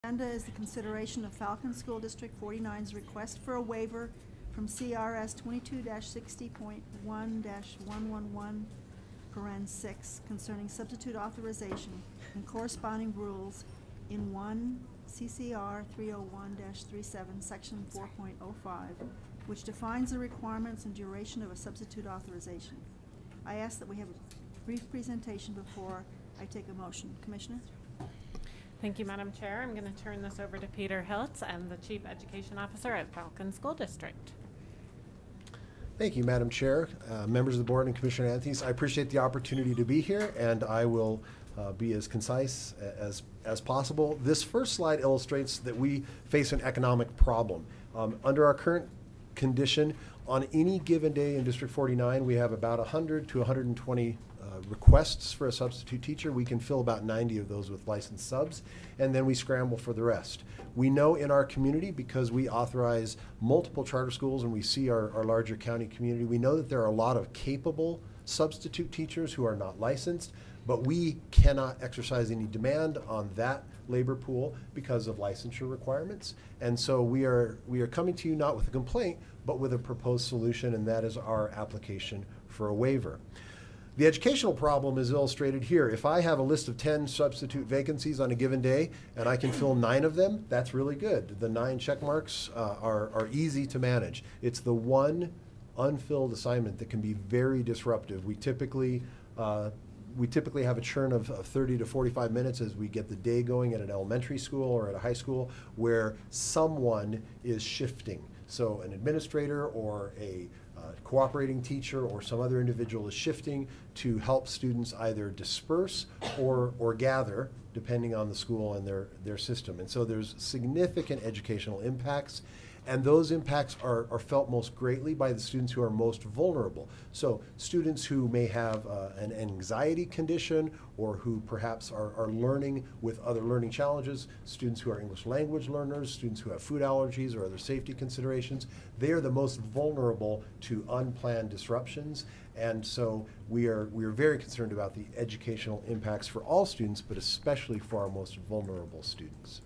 Agenda is the consideration of Falcon School District 49's request for a waiver from CRS 22-60.1-111, paren 6, concerning substitute authorization and corresponding rules in 1 CCR 301-37, Section 4.05, which defines the requirements and duration of a substitute authorization. I ask that we have a brief presentation before I take a motion. Commissioner? Thank you, Madam Chair. I'm going to turn this over to Peter Hiltz. I'm the Chief Education Officer at Falcon School District. Thank you, Madam Chair, members of the board, and Commissioner Anthes. I appreciate the opportunity to be here, and I will be as concise as possible. This first slide illustrates that we face an economic problem. Under our current condition, on any given day in District 49, we have about 100 to 120 requests for a substitute teacher. We can fill about 90 of those with licensed subs, and then we scramble for the rest. We know in our community, because we authorize multiple charter schools and we see our larger county community, we know that there are a lot of capable substitute teachers who are not licensed, but we cannot exercise any demand on that labor pool because of licensure requirements. And so we are coming to you not with a complaint, but with a proposed solution, and that is our application for a waiver. The educational problem is illustrated here. If I have a list of 10 substitute vacancies on a given day and I can fill 9 of them, that's really good. The 9 check marks are easy to manage. It's the one unfilled assignment that can be very disruptive. We typically have a churn of 30 to 45 minutes as we get the day going at an elementary school or at a high school where someone is shifting. So an administrator or a cooperating teacher or some other individual is shifting to help students either disperse or gather, depending on the school and their system. And so there's significant educational impacts, and those impacts are felt most greatly by the students who are most vulnerable. So students who may have an anxiety condition or who perhaps are learning with other learning challenges, students who are English language learners, students who have food allergies or other safety considerations, they are the most vulnerable to unplanned disruptions. And so we are very concerned about the educational impacts for all students, but especially for our most vulnerable students.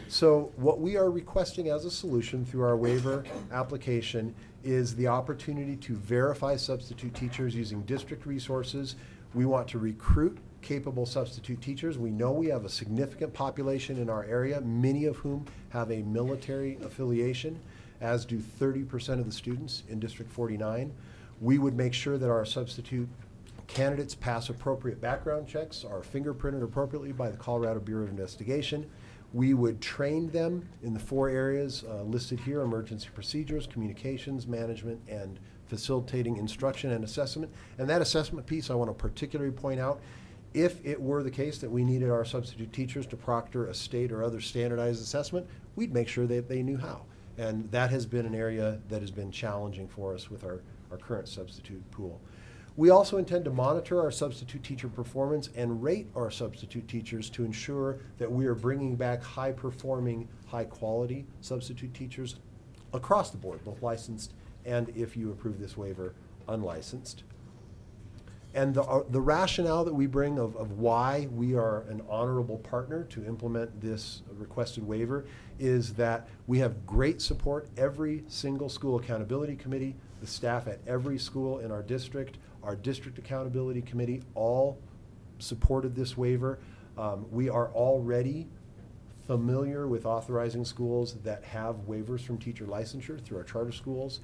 So what we are requesting as a solution through our waiver application is the opportunity to verify substitute teachers using district resources. We want to recruit capable substitute teachers. We know we have a significant population in our area, many of whom have a military affiliation, as do 30% of the students in District 49. We would make sure that our substitute candidates pass appropriate background checks, are fingerprinted appropriately by the Colorado Bureau of Investigation. We would train them in the 4 areas listed here: emergency procedures, communications, management, and facilitating instruction and assessment. And that assessment piece I want to particularly point out. If it were the case that we needed our substitute teachers to proctor a state or other standardized assessment, we'd make sure that they knew how. And that has been an area that has been challenging for us with our current substitute pool. We also intend to monitor our substitute teacher performance and rate our substitute teachers to ensure that we are bringing back high-performing, high-quality substitute teachers across the board, both licensed and, if you approve this waiver, unlicensed. And the rationale that we bring of why we are an honorable partner to implement this requested waiver is that we have great support. Every single school accountability committee, the staff at every school in our district, our district accountability committee, all supported this waiver. We are already familiar with authorizing schools that have waivers from teacher licensure through our charter schools.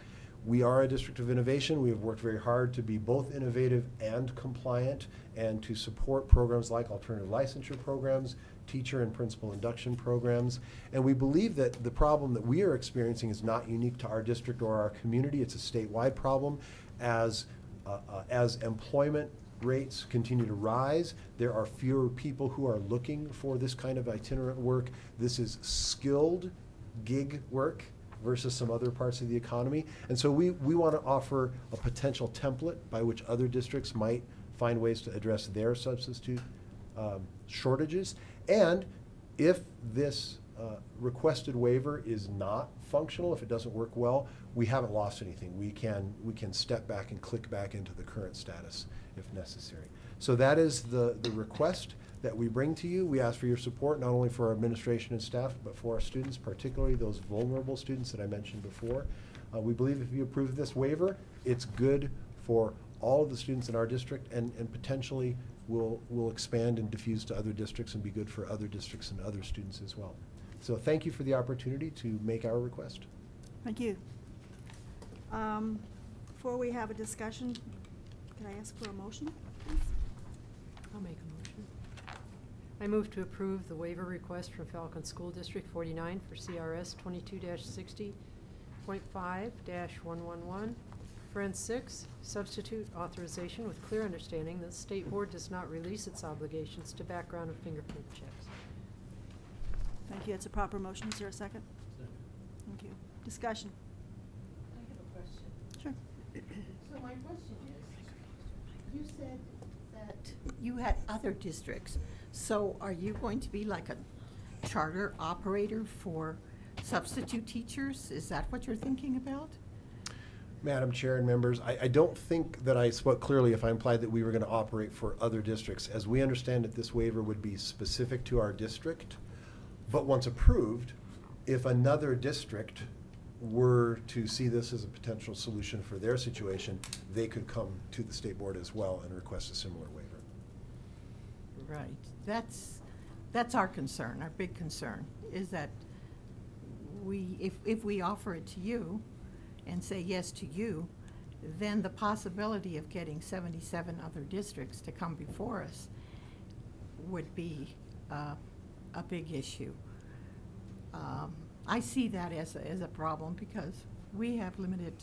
We are a district of innovation. We have worked very hard to be both innovative and compliant and to support programs like alternative licensure programs, teacher and principal induction programs. And we believe that the problem that we are experiencing is not unique to our district or our community. It's a statewide problem. As employment rates continue to rise, there are fewer people who are looking for this kind of itinerant work. This is skilled gig work versus some other parts of the economy. And so we want to offer a potential template by which other districts might find ways to address their substitute shortages. And if this requested waiver is not functional, if it doesn't work well, we haven't lost anything. We can step back and click back into the current status if necessary. So that is the request that we bring to you. We ask for your support, not only for our administration and staff, but for our students, particularly those vulnerable students that I mentioned before. We believe if you approve this waiver, it's good for all of the students in our district, and potentially will expand and diffuse to other districts and be good for other districts and other students as well. So thank you for the opportunity to make our request. Thank you. Before we have a discussion, can I ask for a motion, please? I'll make a motion. I move to approve the waiver request from Falcon School District 49 for CRS 22-60.5-111. Paren 6, substitute authorization with clear understanding that the State Board does not release its obligations to background and fingerprint checks. Thank you. It's a proper motion. Is there a second? Thank you. Discussion. I have a question. Sure. So my question is, you said that you had other districts. So are you going to be like a charter operator for substitute teachers? Is that what you're thinking about? Madam Chair and members, I don't think that I spoke clearly if I implied that we were going to operate for other districts. As we understand it, this waiver would be specific to our district, but once approved, if another district were to see this as a potential solution for their situation, they could come to the State Board as well and request a similar waiver. Right. That's our concern, our big concern, is that if we offer it to you and say yes to you, then the possibility of getting 77 other districts to come before us would be a big issue. I see that as a problem because we have limited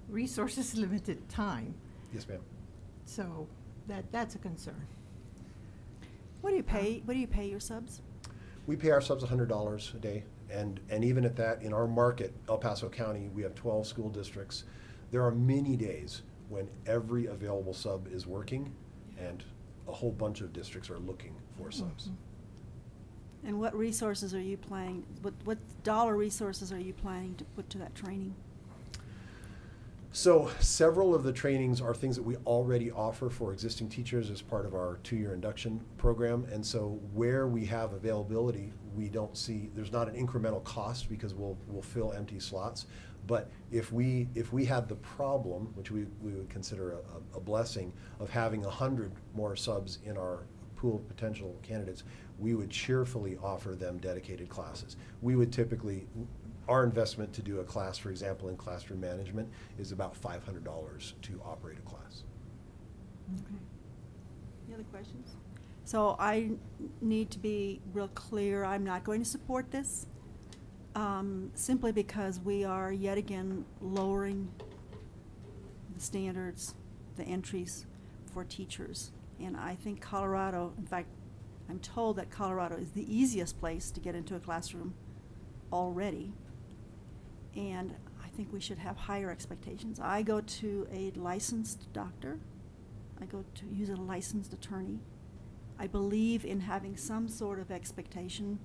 resources, limited time. Yes, ma'am. So that's a concern. What do you pay? What do you pay your subs? We pay our subs $100 a day, and even at that, in our market, El Paso County, we have 12 school districts. There are many days when every available sub is working, and a whole bunch of districts are looking for subs. And what resources are you planning, what dollar resources are you planning to put to that training? So several of the trainings are things that we already offer for existing teachers as part of our 2-year induction program. And so where we have availability, we don't see, there's not an incremental cost because we'll fill empty slots. But if we had the problem, which we would consider a blessing, of having 100 more subs in our pool of potential candidates, we would cheerfully offer them dedicated classes. We would typically, our investment to do a class, for example, in classroom management is about $500 to operate a class. Okay. Any other questions? So I need to be real clear. I'm not going to support this simply because we are yet again lowering the standards, the entries for teachers. And I think Colorado, in fact, I'm told that Colorado is the easiest place to get into a classroom already. And I think we should have higher expectations. I go to a licensed doctor. I go to use a licensed attorney. I believe in having some sort of expectation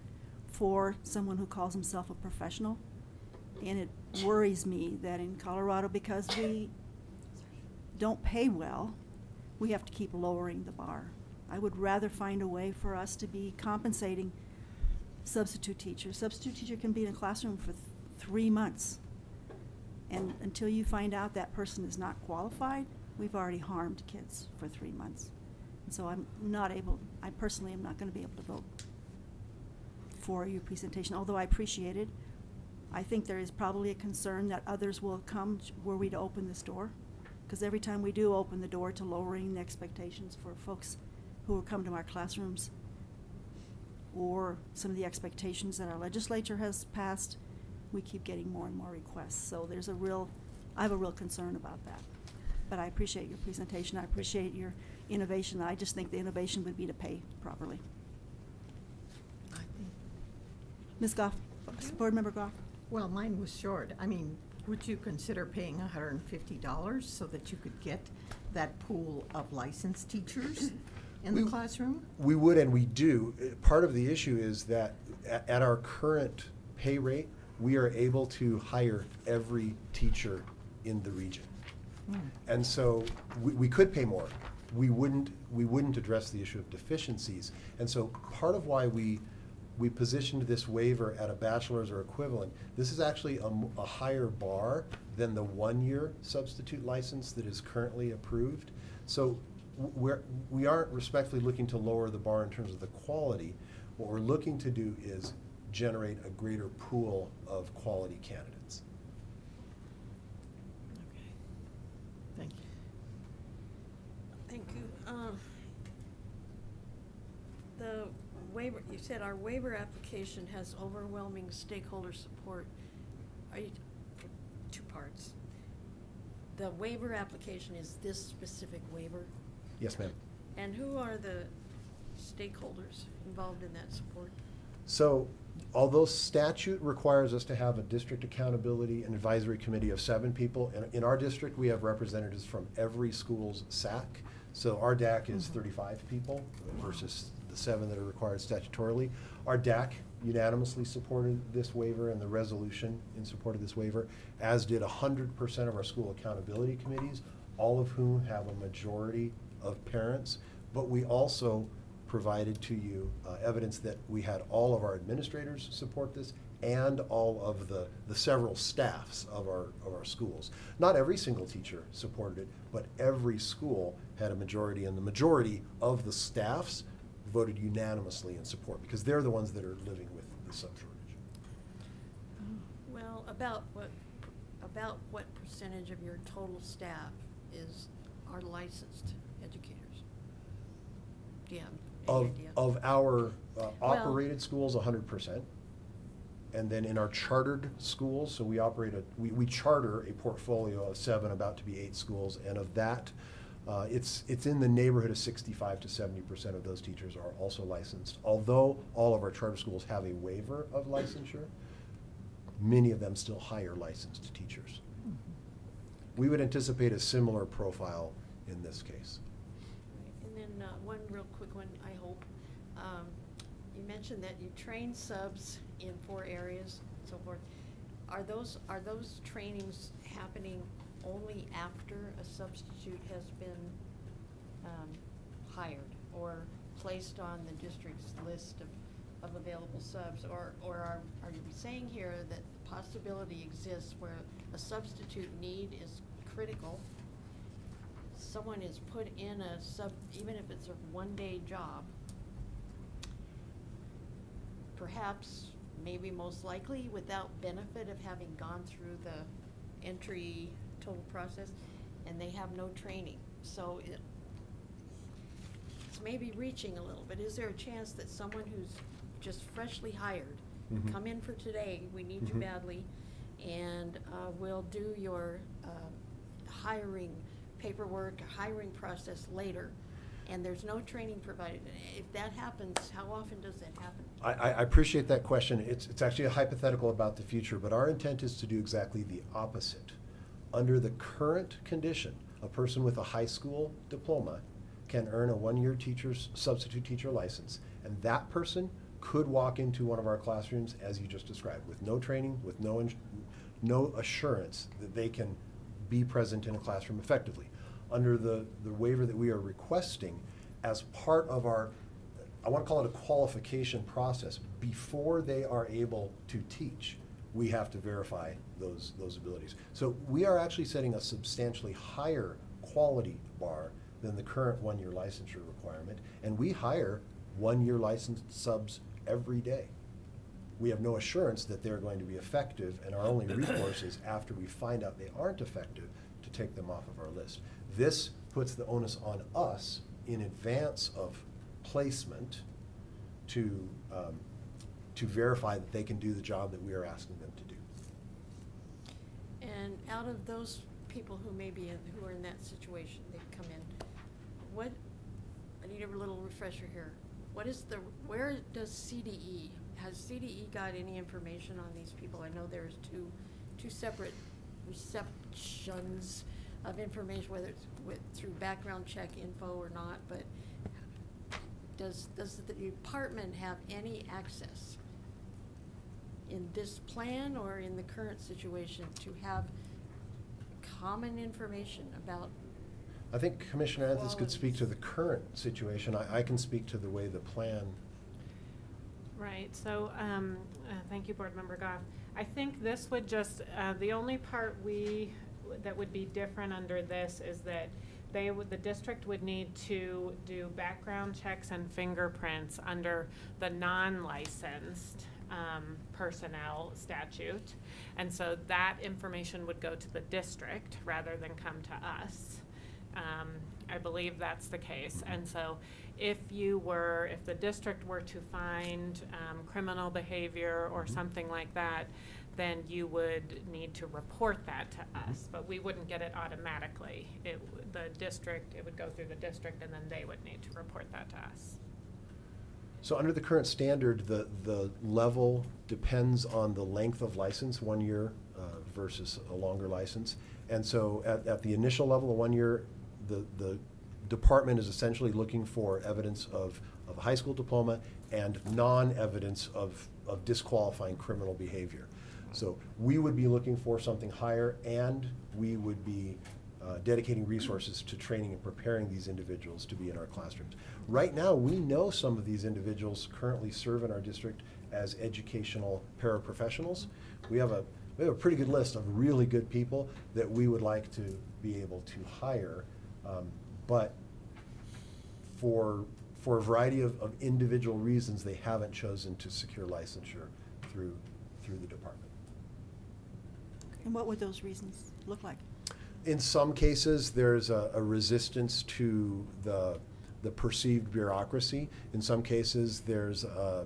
for someone who calls himself a professional. And it worries me that in Colorado, because we don't pay well, we have to keep lowering the bar. I would rather find a way for us to be compensating substitute teachers. Substitute teacher can be in a classroom for 3 months. And until you find out that person is not qualified, we've already harmed kids for 3 months. And so I personally am not going to be able to vote for your presentation, although I appreciate it. I think there is probably a concern that others will come were we to open this door. Because every time we do open the door to lowering the expectations for folks who will come to our classrooms, or some of the expectations that our legislature has passed, we keep getting more and more requests. So I have a real concern about that. But I appreciate your presentation. I appreciate your innovation. I just think the innovation would be to pay properly. I think, Ms. Goff, Board Member Goff. well, mine was short. I mean, would you consider paying $150 so that you could get that pool of licensed teachers in the classroom? We would, and we do. Part of the issue is that at our current pay rate, we are able to hire every teacher in the region. And so we could pay more, we wouldn't address the issue of deficiencies. And so part of why we positioned this waiver at a bachelor's or equivalent, this is actually a higher bar than the 1-year substitute license that is currently approved. So we aren't respectfully looking to lower the bar in terms of the quality. What we're looking to do is generate a greater pool of quality candidates. Okay. Thank you. Thank you. The waiver, you said our waiver application has overwhelming stakeholder support. Are you, two parts. The waiver application is this specific waiver? Yes, ma'am. And who are the stakeholders involved in that support? So, although statute requires us to have a district accountability and advisory committee of 7 people, in our district, we have representatives from every school's SAC. So our DAC is 35 people versus the 7 that are required statutorily. Our DAC unanimously supported this waiver and the resolution in support of this waiver, as did 100% of our school accountability committees, all of whom have a majority of parents. But we also provided to you evidence that we had all of our administrators support this and all of the several staffs of our schools. Not every single teacher supported it, but every school had a majority, and the majority of the staffs voted unanimously in support because they're the ones that are living with the sub shortage. Well, about what percentage of your total staff are licensed educators? Do you have any idea? Of our operated schools, 100%. And then in our chartered schools, so we charter a portfolio of 7, about to be 8 schools, and of that, it's in the neighborhood of 65 to 70% of those teachers are also licensed. Although all of our charter schools have a waiver of licensure, many of them still hire licensed teachers. We would anticipate a similar profile in this case. And then one real quick one, I hope. You mentioned that you train subs in 4 areas and so forth. Are those trainings happening only after a substitute has been hired or placed on the district's list of available subs? Or are you saying here that the possibility exists where a substitute need is critical, someone is put in a sub, even if it's a 1-day job, perhaps, maybe most likely, without benefit of having gone through the entry total process, and they have no training. So it's maybe reaching a little bit. Is there a chance that someone who's just freshly hired, Mhm. come in for today, we need you Mhm. badly, and we'll do your hiring paperwork, hiring process later, and there's no training provided? If that happens, how often does that happen? I appreciate that question. It's actually a hypothetical about the future, but our intent is to do exactly the opposite. Under the current condition, a person with a high school diploma can earn a 1-year substitute teacher license, and that person could walk into one of our classrooms, as you just described, with no training, with no assurance that they can be present in a classroom effectively. Under the waiver that we are requesting, as part of our, I want to call it a qualification process, before they are able to teach, we have to verify those abilities. So we are actually setting a substantially higher quality bar than the current 1-year licensure requirement, and we hire 1-year licensed subs every day. We have no assurance that they're going to be effective, and our only recourse is after we find out they aren't effective to take them off of our list. This puts the onus on us in advance of placement to verify that they can do the job that we are asking them to do. And out of those people who may be who are in that situation, they've come in, I need a little refresher here. Where does CDE, has CDE got any information on these people? I know there's two separate receptions of information, whether it's through background check info or not, but does the department have any access in this plan or in the current situation to have common information about I think Commissioner Anthony could speak to the Qualities. current situation. I can speak to the way the plan. Right, so, thank you, Board Member Goff. I think this would just, the only part that would be different under this is that the district would need to do background checks and fingerprints under the non-licensed, personnel statute. And so that information would go to the district rather than come to us. I believe that's the case. And so if the district were to find criminal behavior or something like that, then you would need to report that to us, but we wouldn't get it automatically. It would go through the district, and then they would need to report that to us. So under the current standard, the level depends on the length of license, 1 year versus a longer license. And so at the initial level, the 1 year, the department is essentially looking for evidence of a high school diploma and non-evidence of disqualifying criminal behavior. So we would be looking for something higher, and we would be dedicating resources to training and preparing these individuals to be in our classrooms. Right now, we know some of these individuals currently serve in our district as educational paraprofessionals. We have a pretty good list of really good people that we would like to be able to hire, but for a variety of individual reasons, they haven't chosen to secure licensure through the department. And what would those reasons look like? In some cases, there's a resistance to the perceived bureaucracy. In some cases, there's a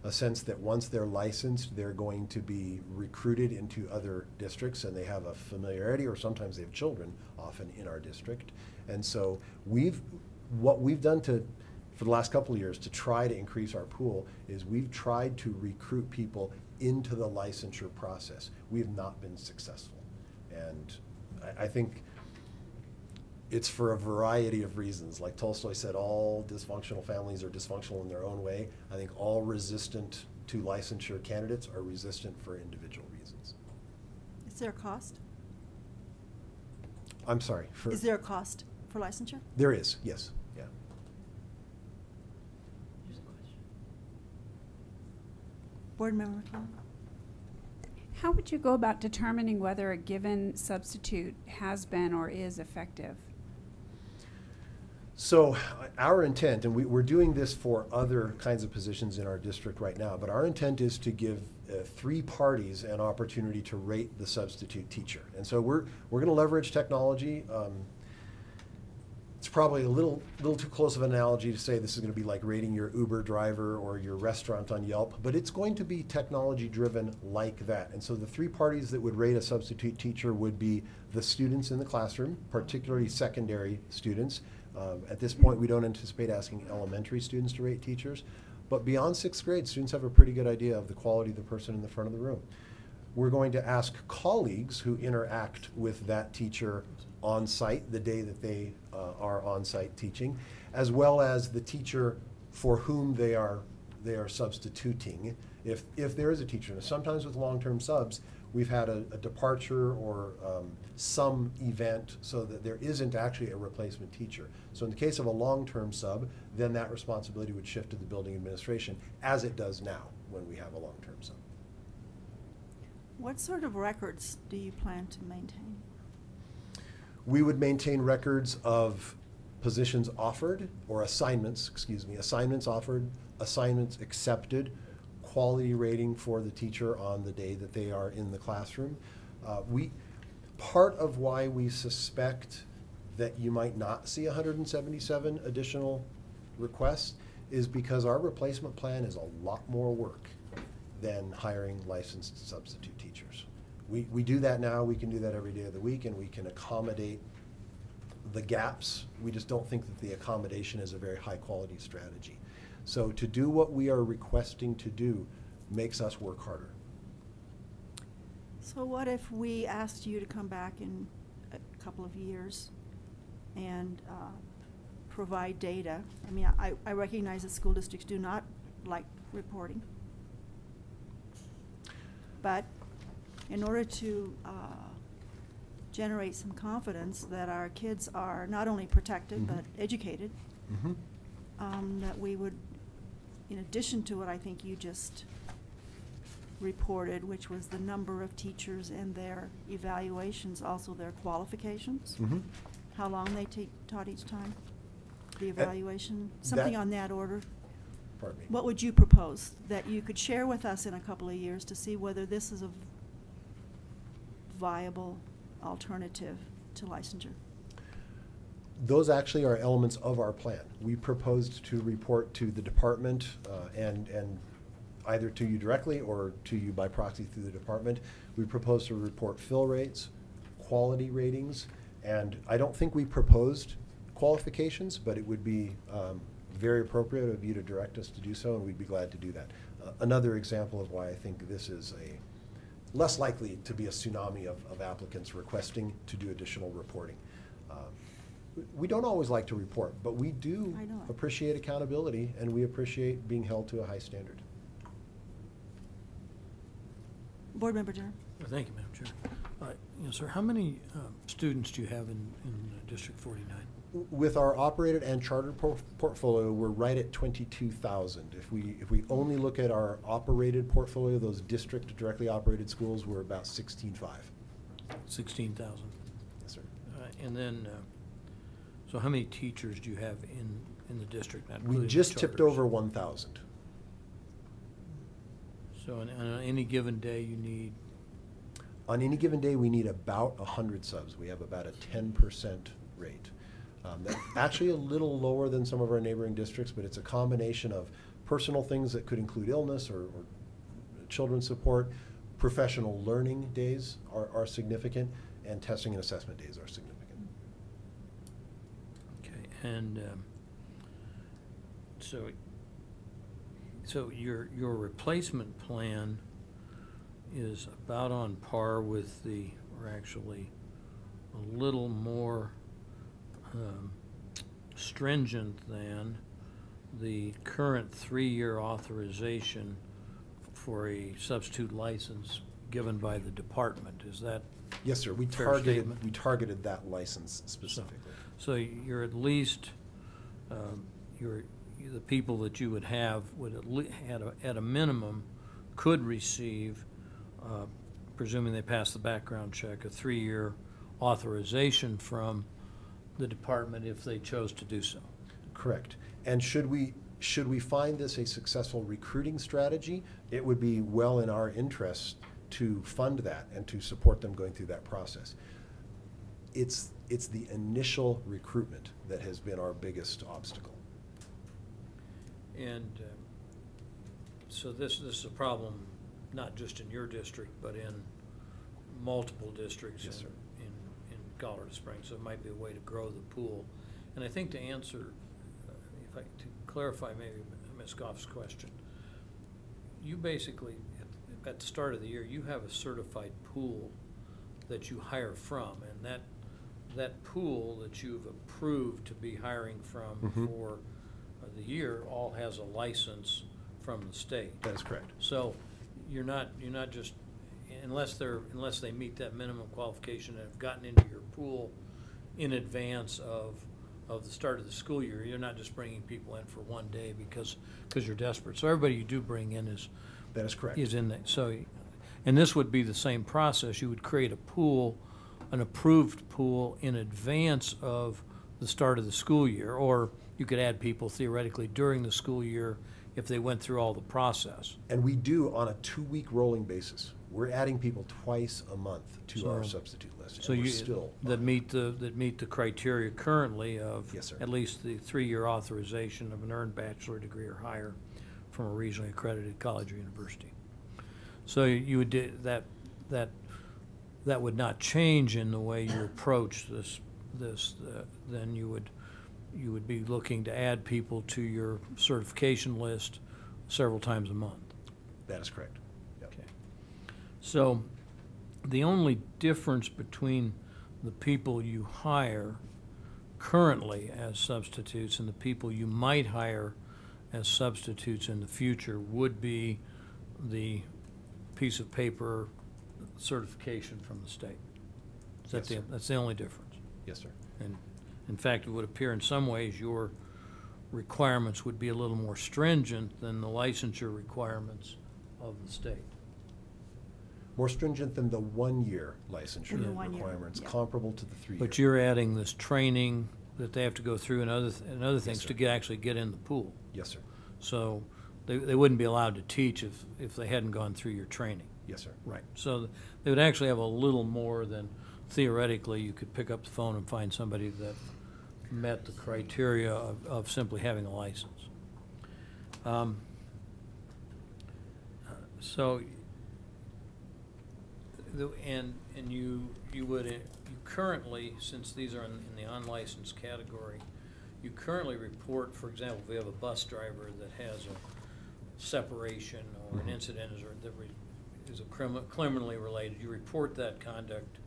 sense that once they're licensed, they're going to be recruited into other districts, and they have a familiarity, or sometimes they have children often in our district. And so what we've done for the last couple of years to try to increase our pool is we've tried to recruit people into the licensure process. We have not been successful. And I think it's for a variety of reasons. Like Tolstoy said, all dysfunctional families are dysfunctional in their own way. I think all resistant to licensure candidates are resistant for individual reasons. Is there a cost? I'm sorry. Is there a cost for licensure? There is, yes. Yeah. Board Member McClellan? How would you go about determining whether a given substitute has been or is effective? So our intent, and we're doing this for other kinds of positions in our district right now, but our intent is to give 3 parties an opportunity to rate the substitute teacher. And so we're going to leverage technology. It's probably a little too close of an analogy to say this is going to be like rating your Uber driver or your restaurant on Yelp, but it's going to be technology driven like that. And so the 3 parties that would rate a substitute teacher would be the students in the classroom, particularly secondary students. At this point, we don't anticipate asking elementary students to rate teachers, but beyond 6th grade, students have a pretty good idea of the quality of the person in the front of the room. We're going to ask colleagues who interact with that teacher on site the day that they are on site teaching, as well as the teacher for whom they are substituting, if there is a teacher. Now, sometimes with long-term subs, we've had a departure or some event so that there isn't actually a replacement teacher. So in the case of a long-term sub, then that responsibility would shift to the building administration, as it does now when we have a long-term sub. What sort of records do you plan to maintain? We would maintain records of positions offered, or assignments offered, assignments accepted, quality rating for the teacher on the day that they are in the classroom. Part of why we suspect that you might not see 177 additional requests is because our replacement plan is a lot more work than hiring licensed substitute teachers. We do that now. We can do that every day of the week, and we can accommodate the gaps. We just don't think that the accommodation is a very high quality strategy. So to do what we are requesting to do makes us work harder. So what if we asked you to come back in a couple of years and provide data? I mean, I recognize that school districts do not like reporting. But in order to generate some confidence that our kids are not only protected, Mhm. but educated. Mhm. That we would, in addition to what I think you just reported, which was the number of teachers and their evaluations, also their qualifications, Mhm. how long they taught each time, the evaluation, something that- on that order. Pardon me. What would you propose that you could share with us in a couple of years to see whether this is a viable alternative to licensure? Those actually are elements of our plan. We proposed to report to the department and either to you directly or to you by proxy through the department. We proposed to report fill rates, quality ratings, and I don't think we proposed qualifications, but it would be very appropriate of you to direct us to do so, and we'd be glad to do that. Another example of why I think this is less likely to be a tsunami of applicants requesting to do additional reporting. We don't always like to report, but we do I know. appreciate accountability, and we appreciate being held to a high standard. Board Member Durham? Thank you, Madam Chair. Yes, sir, how many students do you have in District 49? With our operated and chartered portfolio, we're right at 22,000. If we only look at our operated portfolio, those district directly operated schools, we're about 16,500. 16,000. Yes, sir. And then, so how many teachers do you have in the district? not We including the just tipped charters? over 1,000. So on any given day, you need, On any given day, we need about 100 subs. We have about a 10% rate. That's actually a little lower than some of our neighboring districts, but it's a combination of personal things that could include illness or children's support. Professional learning days are significant, and testing and assessment days are significant. okay, and so your replacement plan is about on par with or actually a little more stringent than the current 3-year authorization for a substitute license given by the department. Is that Yes, sir. We Fair targeted statement. that license specifically. so? You're at least the people that you would have would at a minimum could receive, presuming they pass the background check, a 3-year authorization from the department if they chose to do so. Correct. And should we find this a successful recruiting strategy, it would be well in our interest to fund that and to support them going through that process. It's the initial recruitment that has been our biggest obstacle. And so this is a problem not just in your district, but in multiple districts Yes, sir. in Colorado Springs. So it might be a way to grow the pool. And I think to answer, to clarify maybe Ms. Goff's question, you basically, at the start of the year, you have a certified pool that you hire from, and that pool that you've approved to be hiring from Mhm. for the year all has a license from the state. That is correct. So you're not just, unless they meet that minimum qualification and have gotten into your pool in advance of the start of the school year, you're not just bringing people in for one day because you're desperate. So everybody you do bring in That is correct. is in there. So, and this would be the same process. You would create a pool, an approved pool in advance of the start of the school year, or you could add people theoretically during the school year if they went through all the process. And we do on a 2-week rolling basis. We're adding people twice a month to our So- substitute list. So and we're you, still that meet the criteria currently of Yes, sir. at least the 3-year authorization of an earned bachelor degree or higher from a regionally accredited college or university. So you would do that would not change in the way you approach this. Then you would be looking to add people to your certification list several times a month. That is correct. Yep. Okay. So the only difference between the people you hire currently as substitutes and the people you might hire as substitutes in the future would be the piece of paper certification from the state. Yes, sir. That's the only difference. Yes, sir. And in fact, it would appear in some ways your requirements would be a little more stringent than the licensure requirements of the state. More stringent than the 1-year licensure Than the 1 year, requirements, yeah. comparable to the 3-year. But you're adding this training that they have to go through and other things sir. to get, actually get in the pool. Yes, sir. So they wouldn't be allowed to teach if they hadn't gone through your training. Yes, sir. Right. So they would actually have a little more than theoretically you could pick up the phone and find somebody that met the criteria of simply having a license. So, you currently, since these are in the unlicensed category, you currently report, for example, if we have a bus driver that has a separation or an incident is criminally related, you report that conduct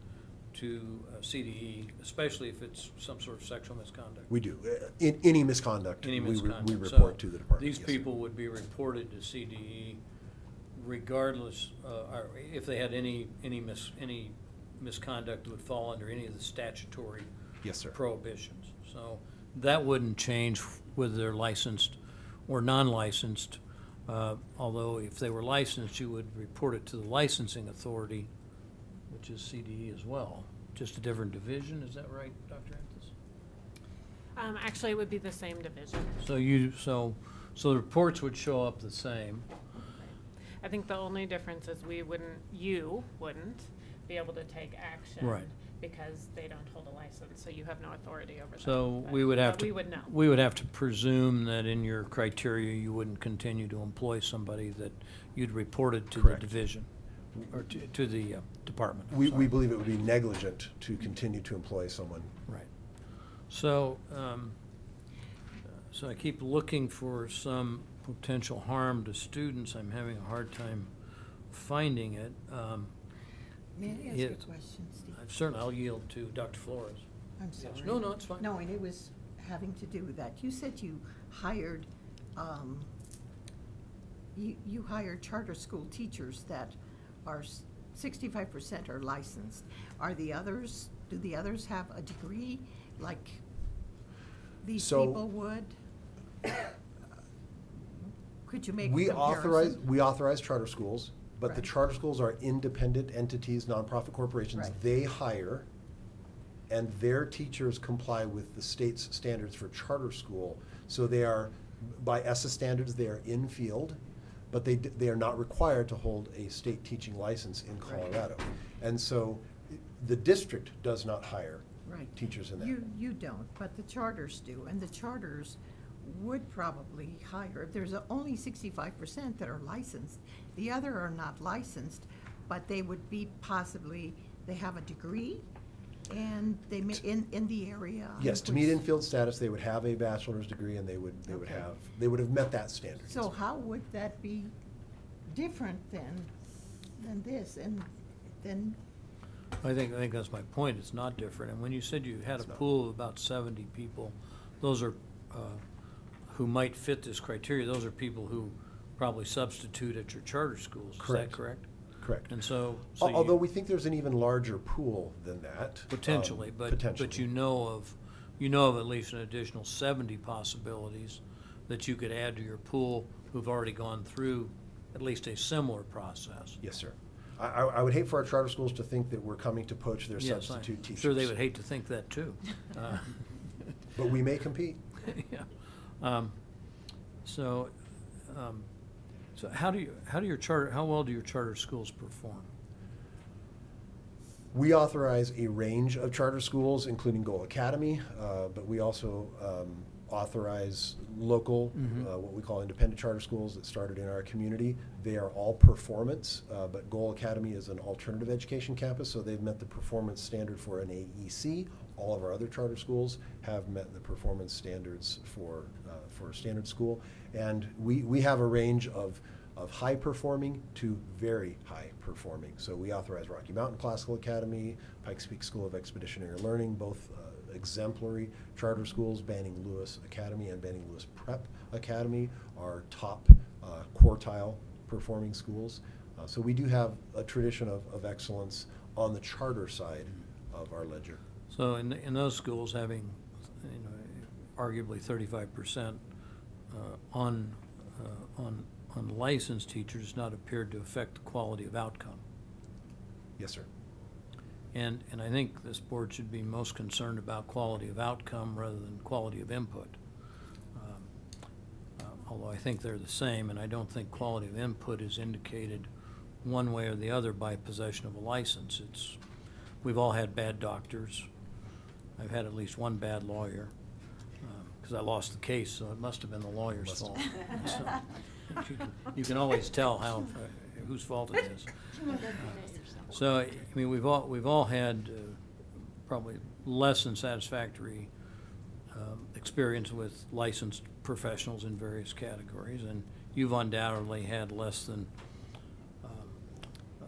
to CDE, especially if it's some sort of sexual misconduct. We do. In any misconduct, Any we misconduct. report So to the department. These Yes, sir. people would be reported to CDE regardless, or if they had any misconduct that would fall under any of the statutory Yes, sir. prohibitions. So that wouldn't change whether they're licensed or non-licensed, although if they were licensed, you would report it to the licensing authority, which is CDE as well. Just a different division, is that right, Dr. Anthony? Actually, it would be the same division. So the reports would show up the same. I think the only difference is you wouldn't be able to take action. Right. Because they don't hold a license, so you have no authority over them. So But- we would have but to. we would know. We would have to presume that in your criteria, you wouldn't continue to employ somebody that you'd reported to the Correct. division, or to the department. I'm We sorry. believe it would be negligent to continue to employ someone. Right. So, so I keep looking for some potential harm to students. I'm having a hard time finding it. May I ask you a It- question, Steve? Certainly, I'll yield to Dr. Flores. I'm Yes. sorry. No, it's fine. No, and it was having to do with that. You said you hired, you hired charter school teachers that are 65% are licensed. Are the others, do the others have a degree like these So- people would? Could you make a We comparison? authorize charter schools, but the Right. charter schools are independent entities, nonprofit corporations. Right. They hire, and their teachers comply with the state's standards for charter school. So they are, by ESSA standards, they are in field, but they are not required to hold a state teaching license in Colorado. And so the district does not hire Right. teachers in that. You don't, but the charters do, and the charters would probably hire, if there's only 65% that are licensed, the other are not licensed, but they would be possibly, they have a degree, and they may, in the area. Yes, to meet in-field status, they would have a bachelor's degree, and they would Okay. have met that standard. So how would that be different than this, and then, I think that's my point. It's not different. And when you said you had a It's not. pool of about 70 people, those are, who might fit this criteria, those are people who probably substitute at your charter schools. Is that Correct. correct? Correct. And so. Although you- we think there's an even larger pool than that. Potentially, but Potentially. you know of at least an additional 70 possibilities that you could add to your pool who've already gone through at least a similar process. Yes, sir. I would hate for our charter schools to think that we're coming to poach their Yes, substitute I'm teachers. sure they would hate to think that too. But we may compete. Yeah. So how well do your charter schools perform? We authorize a range of charter schools, including Goal Academy, but we also authorize local, what we call independent charter schools that started in our community. They are all performance, but Goal Academy is an alternative education campus, so they've met the performance standard for an AEC. All of our other charter schools have met the performance standards for a standard school. And we have a range of high performing to very high performing. So we authorize Rocky Mountain Classical Academy, Pikes Peak School of Expeditionary Learning, both exemplary charter schools. Banning Lewis Academy and Banning Lewis Prep Academy are top quartile performing schools. So we do have a tradition of excellence on the charter side of our ledger. So in those schools, having, you know, arguably 35% on licensed teachers has not appeared to affect the quality of outcome. Yes, sir. And I think this board should be most concerned about quality of outcome rather than quality of input. Although I think they're the same, and I don't think quality of input is indicated one way or the other by possession of a license. We've all had bad doctors. I've had at least one bad lawyer, because I lost the case, so it must have been the lawyer's Must fault. have. So, you can always tell whose fault it is. So, I mean, we've all had probably less than satisfactory experience with licensed professionals in various categories, and you've undoubtedly had less than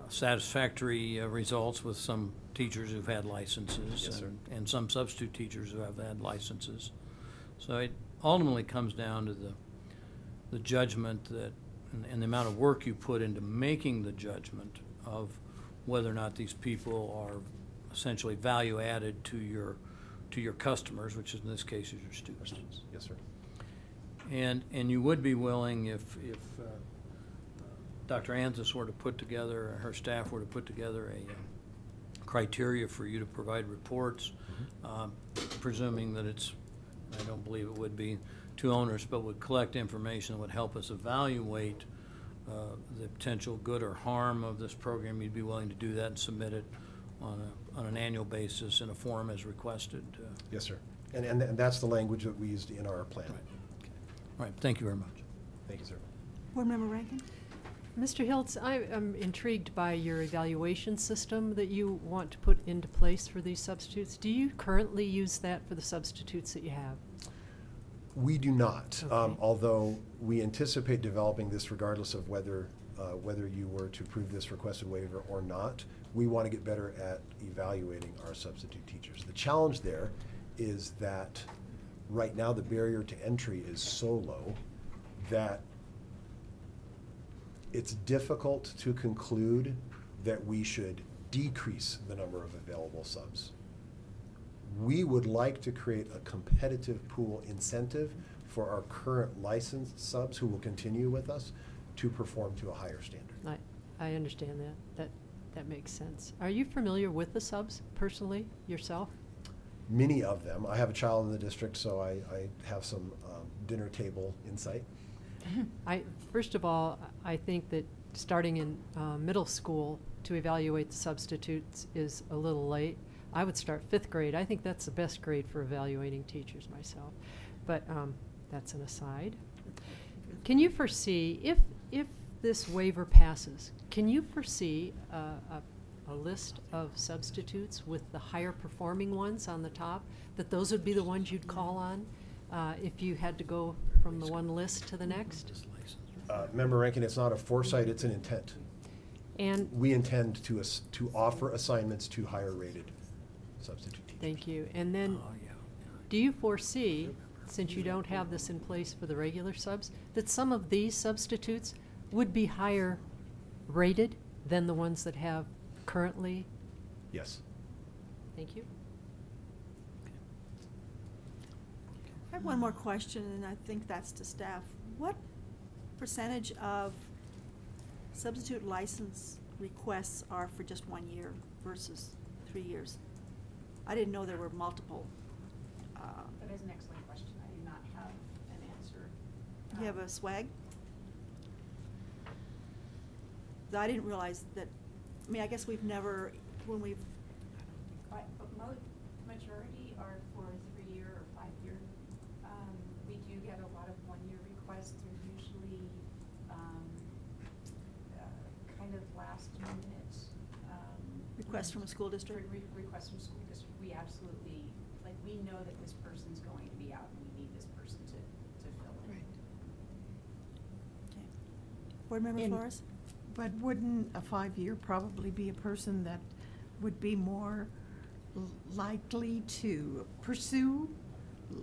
satisfactory results with some teachers who've had licenses. Yes, sir. And some substitute teachers who have had licenses. So it ultimately comes down to the judgment that, and the amount of work you put into making the judgment of whether or not these people are essentially value added to your customers, which is in this case is your students. Yes, sir. And you would be willing if Dr. Anthus were to put together, or her staff were to put together a criteria for you to provide reports, presuming that it's, I don't believe it would be to owners, but would collect information that would help us evaluate the potential good or harm of this program. You'd be willing to do that and submit it on an annual basis in a form as requested. Yes, sir. And that's the language that we used in our plan. Right. Okay. All right. Thank you very much. Thank you, sir. Board Member Rankin? Mr. Hiltz, I am intrigued by your evaluation system that you want to put into place for these substitutes. Do you currently use that for the substitutes that you have? We do not, Okay. although we anticipate developing this regardless of whether you were to approve this requested waiver or not. We want to get better at evaluating our substitute teachers. The challenge there is that right now the barrier to entry is so low that it's difficult to conclude that we should decrease the number of available subs. We would like to create a competitive pool incentive for our current licensed subs who will continue with us to perform to a higher standard. I understand that. That makes sense. Are you familiar with the subs personally, yourself? Many of them. I have a child in the district, so I have some dinner table insight. First of all, I think that starting in middle school to evaluate the substitutes is a little late. I would start 5th grade. I think that's the best grade for evaluating teachers myself. But that's an aside. Can you foresee, if this waiver passes, can you foresee a list of substitutes with the higher performing ones on the top, that those would be the ones you'd call on if you had to go from the one list to the next? Member Rankin, it's not a foresight, it's an intent. And We intend to offer assignments to higher rated substitute teachers. thank you. And then, do you foresee, since you don't have this in place for the regular subs, that some of these substitutes would be higher rated than the ones that have currently? Yes. Thank you. I have one more question, and I think that's to staff. What percentage of substitute license requests are for just 1 year versus 3 years? I didn't know there were multiple. That is an excellent question. I do not have an answer. You have a swag? I didn't realize that, I mean, I guess we've never, when we've, But majority are for 3-year or 5-year. We do get a lot of 1-year requests. They're usually kind of last minute. requests from a school district? Requests from school district. We absolutely, like, we know that this person's going to be out and we need this person to fill in. Right. Okay. Board Member And- Flores? But wouldn't a 5-year probably be a person that would be more likely to pursue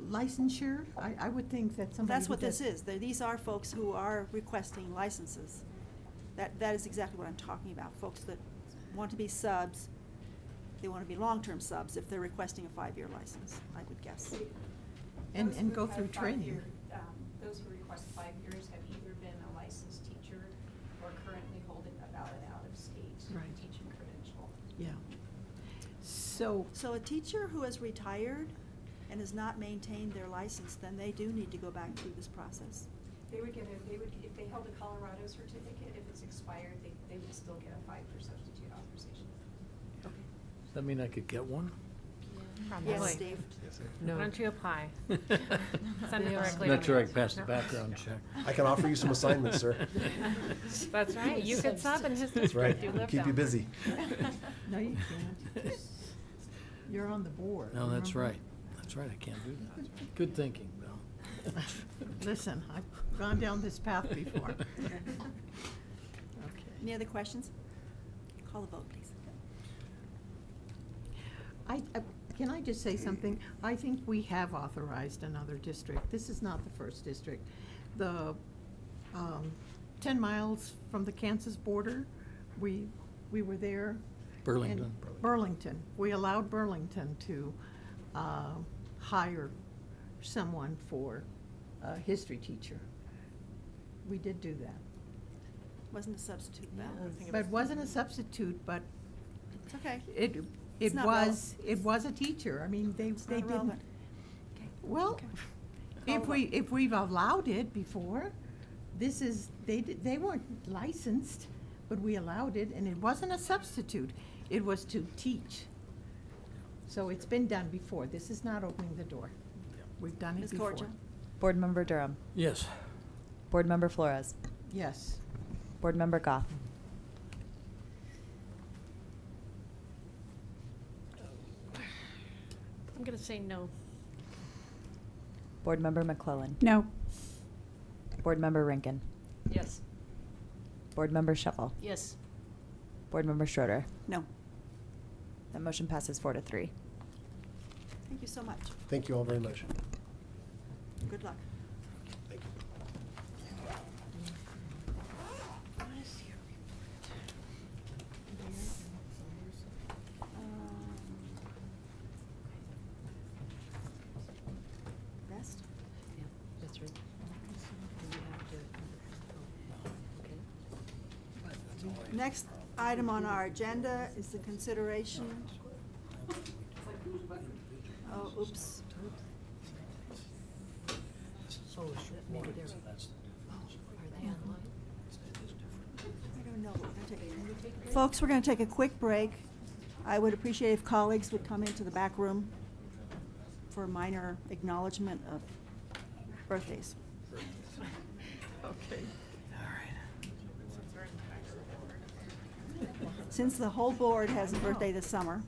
licensure? I would think that somebody. That's who what this does- is. These are folks who are requesting licenses. That is exactly what I'm talking about, folks that want to be subs. they want to be long-term subs if they're requesting a 5-year license, I would guess. And Those who go have through training. 5-year, those who request 5 years have either been a licensed teacher or currently holding a valid out-of-state Right. teaching credential. Yeah. So, So a teacher who has retired and has not maintained their license, then they do need to go back through this process. They would if they held a Colorado certificate, if it's expired, they would still get a 5-year substitute authorization. Does that mean I could get one? Yes, Steve. Why No. don't you apply? Send it They are. directly. Not to sure I me. can pass the No. background check. I can offer you some assignments, sir. That's right, you could sub in his That's right. district, you live Keep you down there. busy. no, you can't. You're on the board. No, that's remember? right. That's right, I can't do that. Good thinking, Bill. Listen, I've gone down this path before. Okay. Any other questions? Call the vote, please. Can I just say something? I think we have authorized another district. This is not the first district. The 10 miles from the Kansas border, we were there. Burlington. and Burlington. We allowed Burlington to hire someone for a history teacher. We did do that. Wasn't a substitute, Val. But it wasn't a substitute, but It's okay. it It's not relevant. it was a teacher. I mean, It's they not didn't. relevant. Okay. Well, Okay. Call the vote. if we've allowed it before, they weren't licensed, but we allowed it, and it wasn't a substitute. It was to teach. So it's been done before. This is not opening the door. We've done it Ms. before. Corja? Board Member Durham. Yes. Board Member Flores. Yes. Board Member Goff. I'm gonna say no. Board Member McClellan. No. Board Member Rankin. Yes. Board Member Shuffle. Yes. Board Member Schroeder. No. That motion passes 4-3. Thank you so much. Thank you all very much. Good luck. Thank you. Best? Yeah, that's right. And you have to- okay. Next item on our agenda is the consideration. Oh, oops. Maybe they're. I don't know. We're gonna take a- Folks, we're going to take a quick break. I would appreciate if colleagues would come into the back room for a minor acknowledgement of birthdays. Okay. Since the whole board has a birthday this summer,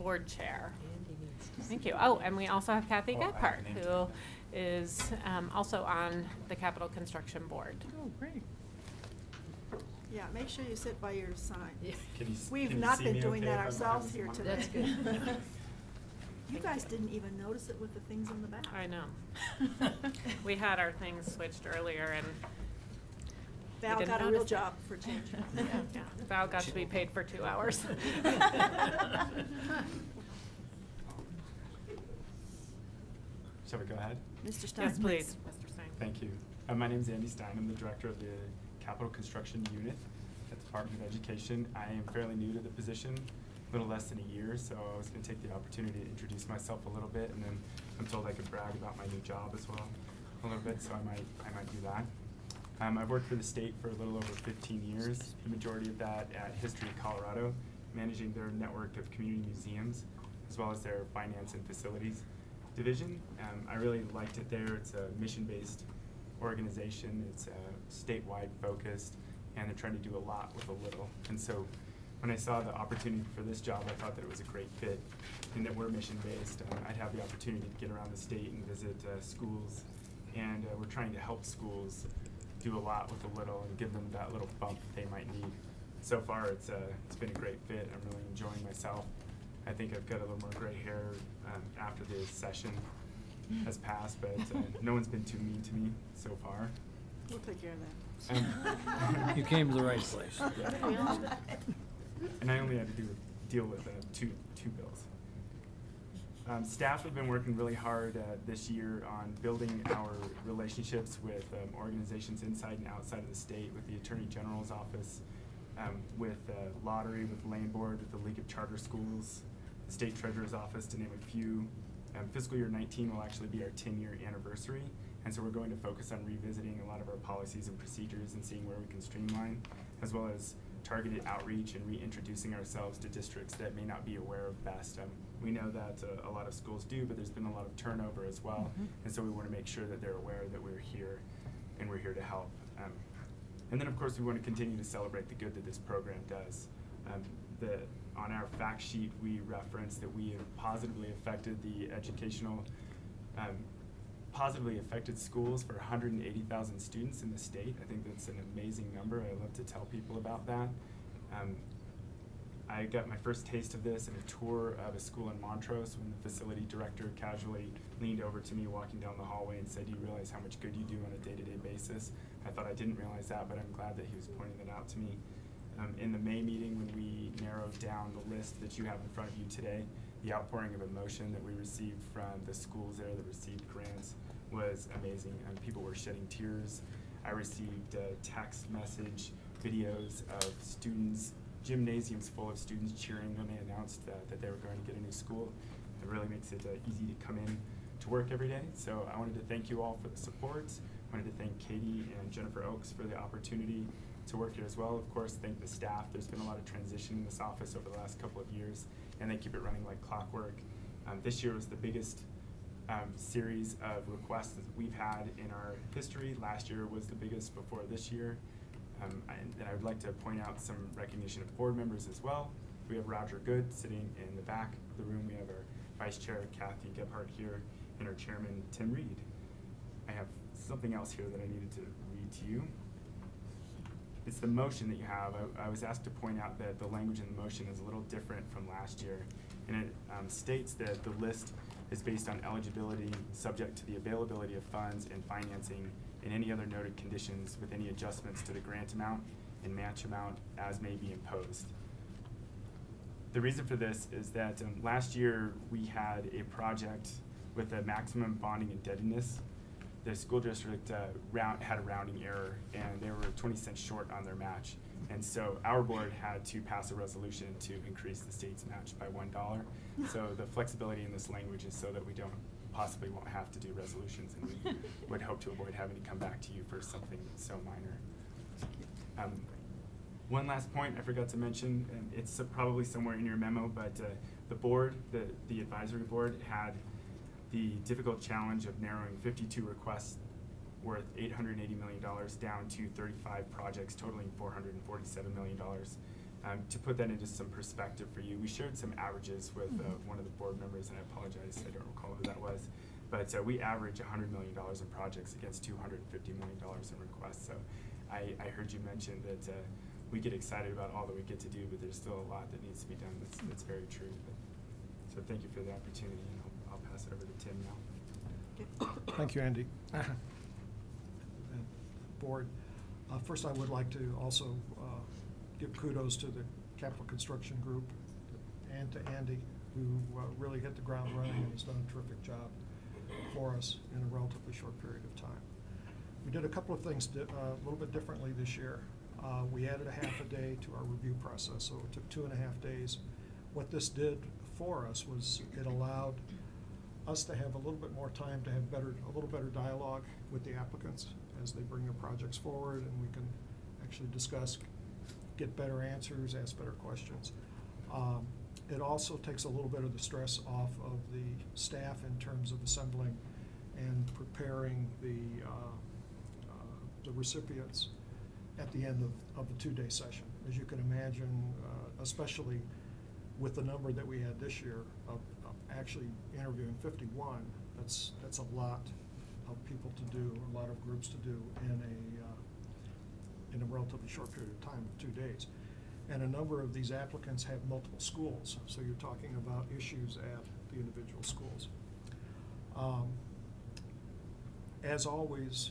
board chair. Andy needs to Thank sit you. down. Oh, and we also have Kathy Oh, I have Gephardt, an who intern. is also on the Capital Construction Board. Oh, great. Yeah, make sure you sit by your sign. Yeah. We've not been doing that ourselves here today. That's good. You guys didn't even notice it with the things on the back. I know. We had our things switched earlier, and Val didn't got a real notice it. job for changing. yeah, Val got to be paid for 2 hours. Shall we go ahead? Mr. Stein, Yes, please, Mr. Stein. Thank you. My name is Andy Stein. I'm the director of the Capital Construction Unit at the Department of Education. I am fairly new to the position, a little less than a year, so I was going to take the opportunity to introduce myself a little bit, and then I'm told I could brag about my new job as well a little bit, so I might do that. I've worked for the state for a little over 15 years, the majority of that at History Colorado, managing their network of community museums, as well as their finance and facilities division. I really liked it there. It's a mission-based organization. It's statewide focused, and they're trying to do a lot with a little. And so when I saw the opportunity for this job, I thought that it was a great fit, and that we're mission-based. I'd have the opportunity to get around the state and visit schools, and we're trying to help schools do a lot with a little and give them that little bump they might need. So far, it's been a great fit. I'm really enjoying myself. I think I've got a little more gray hair after the session has passed, but no one's been too mean to me so far. We'll take care of that. You came to the right place. Yeah. And I only had to deal with two bills. Staff have been working really hard this year on building our relationships with organizations inside and outside of the state, with the Attorney General's office, with Lottery, with Lane Board, with the League of Charter Schools, the State Treasurer's Office, to name a few. Fiscal year 19 will actually be our 10-year anniversary, and so we're going to focus on revisiting a lot of our policies and procedures and seeing where we can streamline, as well as targeted outreach and reintroducing ourselves to districts that may not be aware of BEST. We know that a lot of schools do, but there's been a lot of turnover as well, and so we want to make sure that they're aware that we're here and we're here to help. And then, of course, we want to continue to celebrate the good that this program does. On our fact sheet, we reference that we have positively affected the educational, positively affected schools for 180,000 students in the state. I think that's an amazing number. I love to tell people about that. I got my first taste of this in a tour of a school in Montrose when the facility director casually leaned over to me walking down the hallway and said, "Do you realize how much good you do on a day-to-day basis?" I thought I didn't realize that, but I'm glad that he was pointing that out to me. In the May meeting, when we narrowed down the list that you have in front of you today, the outpouring of emotion that we received from the schools there that received grants was amazing. People were shedding tears. I received text message videos of students, gymnasiums full of students cheering when they announced that they were going to get a new school. It really makes it easy to come in to work every day. So I wanted to thank you all for the support. I wanted to thank Katie and Jennifer Oakes for the opportunity to work here as well. Of course, thank the staff. There's been a lot of transition in this office over the last couple of years, and they keep it running like clockwork. This year was the biggest series of requests that we've had in our history. Last year was the biggest before this year. And I would like to point out some recognition of board members as well. We have Roger Good sitting in the back of the room. We have our Vice Chair, Kathy Gephardt, here, and our Chairman, Tim Reed. I have something else here that I needed to read to you. It's the motion that you have. I was asked to point out that the language in the motion is a little different from last year. And it states that the list is based on eligibility subject to the availability of funds and financing and any other noted conditions with any adjustments to the grant amount and match amount as may be imposed. The reason for this is that last year we had a project with a maximum bonding indebtedness. The school district had a rounding error, and they were 20 cents short on their match. And so our board had to pass a resolution to increase the state's match by $1. So the flexibility in this language is so that we possibly won't have to do resolutions, and we would hope to avoid having to come back to you for something so minor. One last point I forgot to mention, and it's probably somewhere in your memo, but the board, the advisory board, had the difficult challenge of narrowing 52 requests worth $880 million down to 35 projects totaling $447 million. To put that into some perspective for you, we shared some averages with one of the board members, and I apologize, I don't recall who that was. But we average $100 million in projects against $250 million in requests. So I heard you mention that we get excited about all that we get to do, but there's still a lot that needs to be done. That's very true. So thank you for the opportunity, and I'll pass it over to Tim now. Thank you, Andy. And Board, first I would like to also give kudos to the Capital Construction Group and to Andy, who really hit the ground running and has done a terrific job for us in a relatively short period of time. We did a couple of things a little bit differently this year. We added a half a day to our review process, so it took 2.5 days. What this did for us was it allowed us to have a little bit more time to have a little better dialogue with the applicants as they bring their projects forward, and we can actually discuss, get better answers, ask better questions. It also takes a little bit of the stress off of the staff in terms of assembling and preparing the recipients at the end of the 2-day session. As you can imagine, especially with the number that we had this year of actually interviewing 51, that's a lot of people to do, a lot of groups to do in a relatively short period of time of 2 days. And a number of these applicants have multiple schools, so you're talking about issues at the individual schools. As always,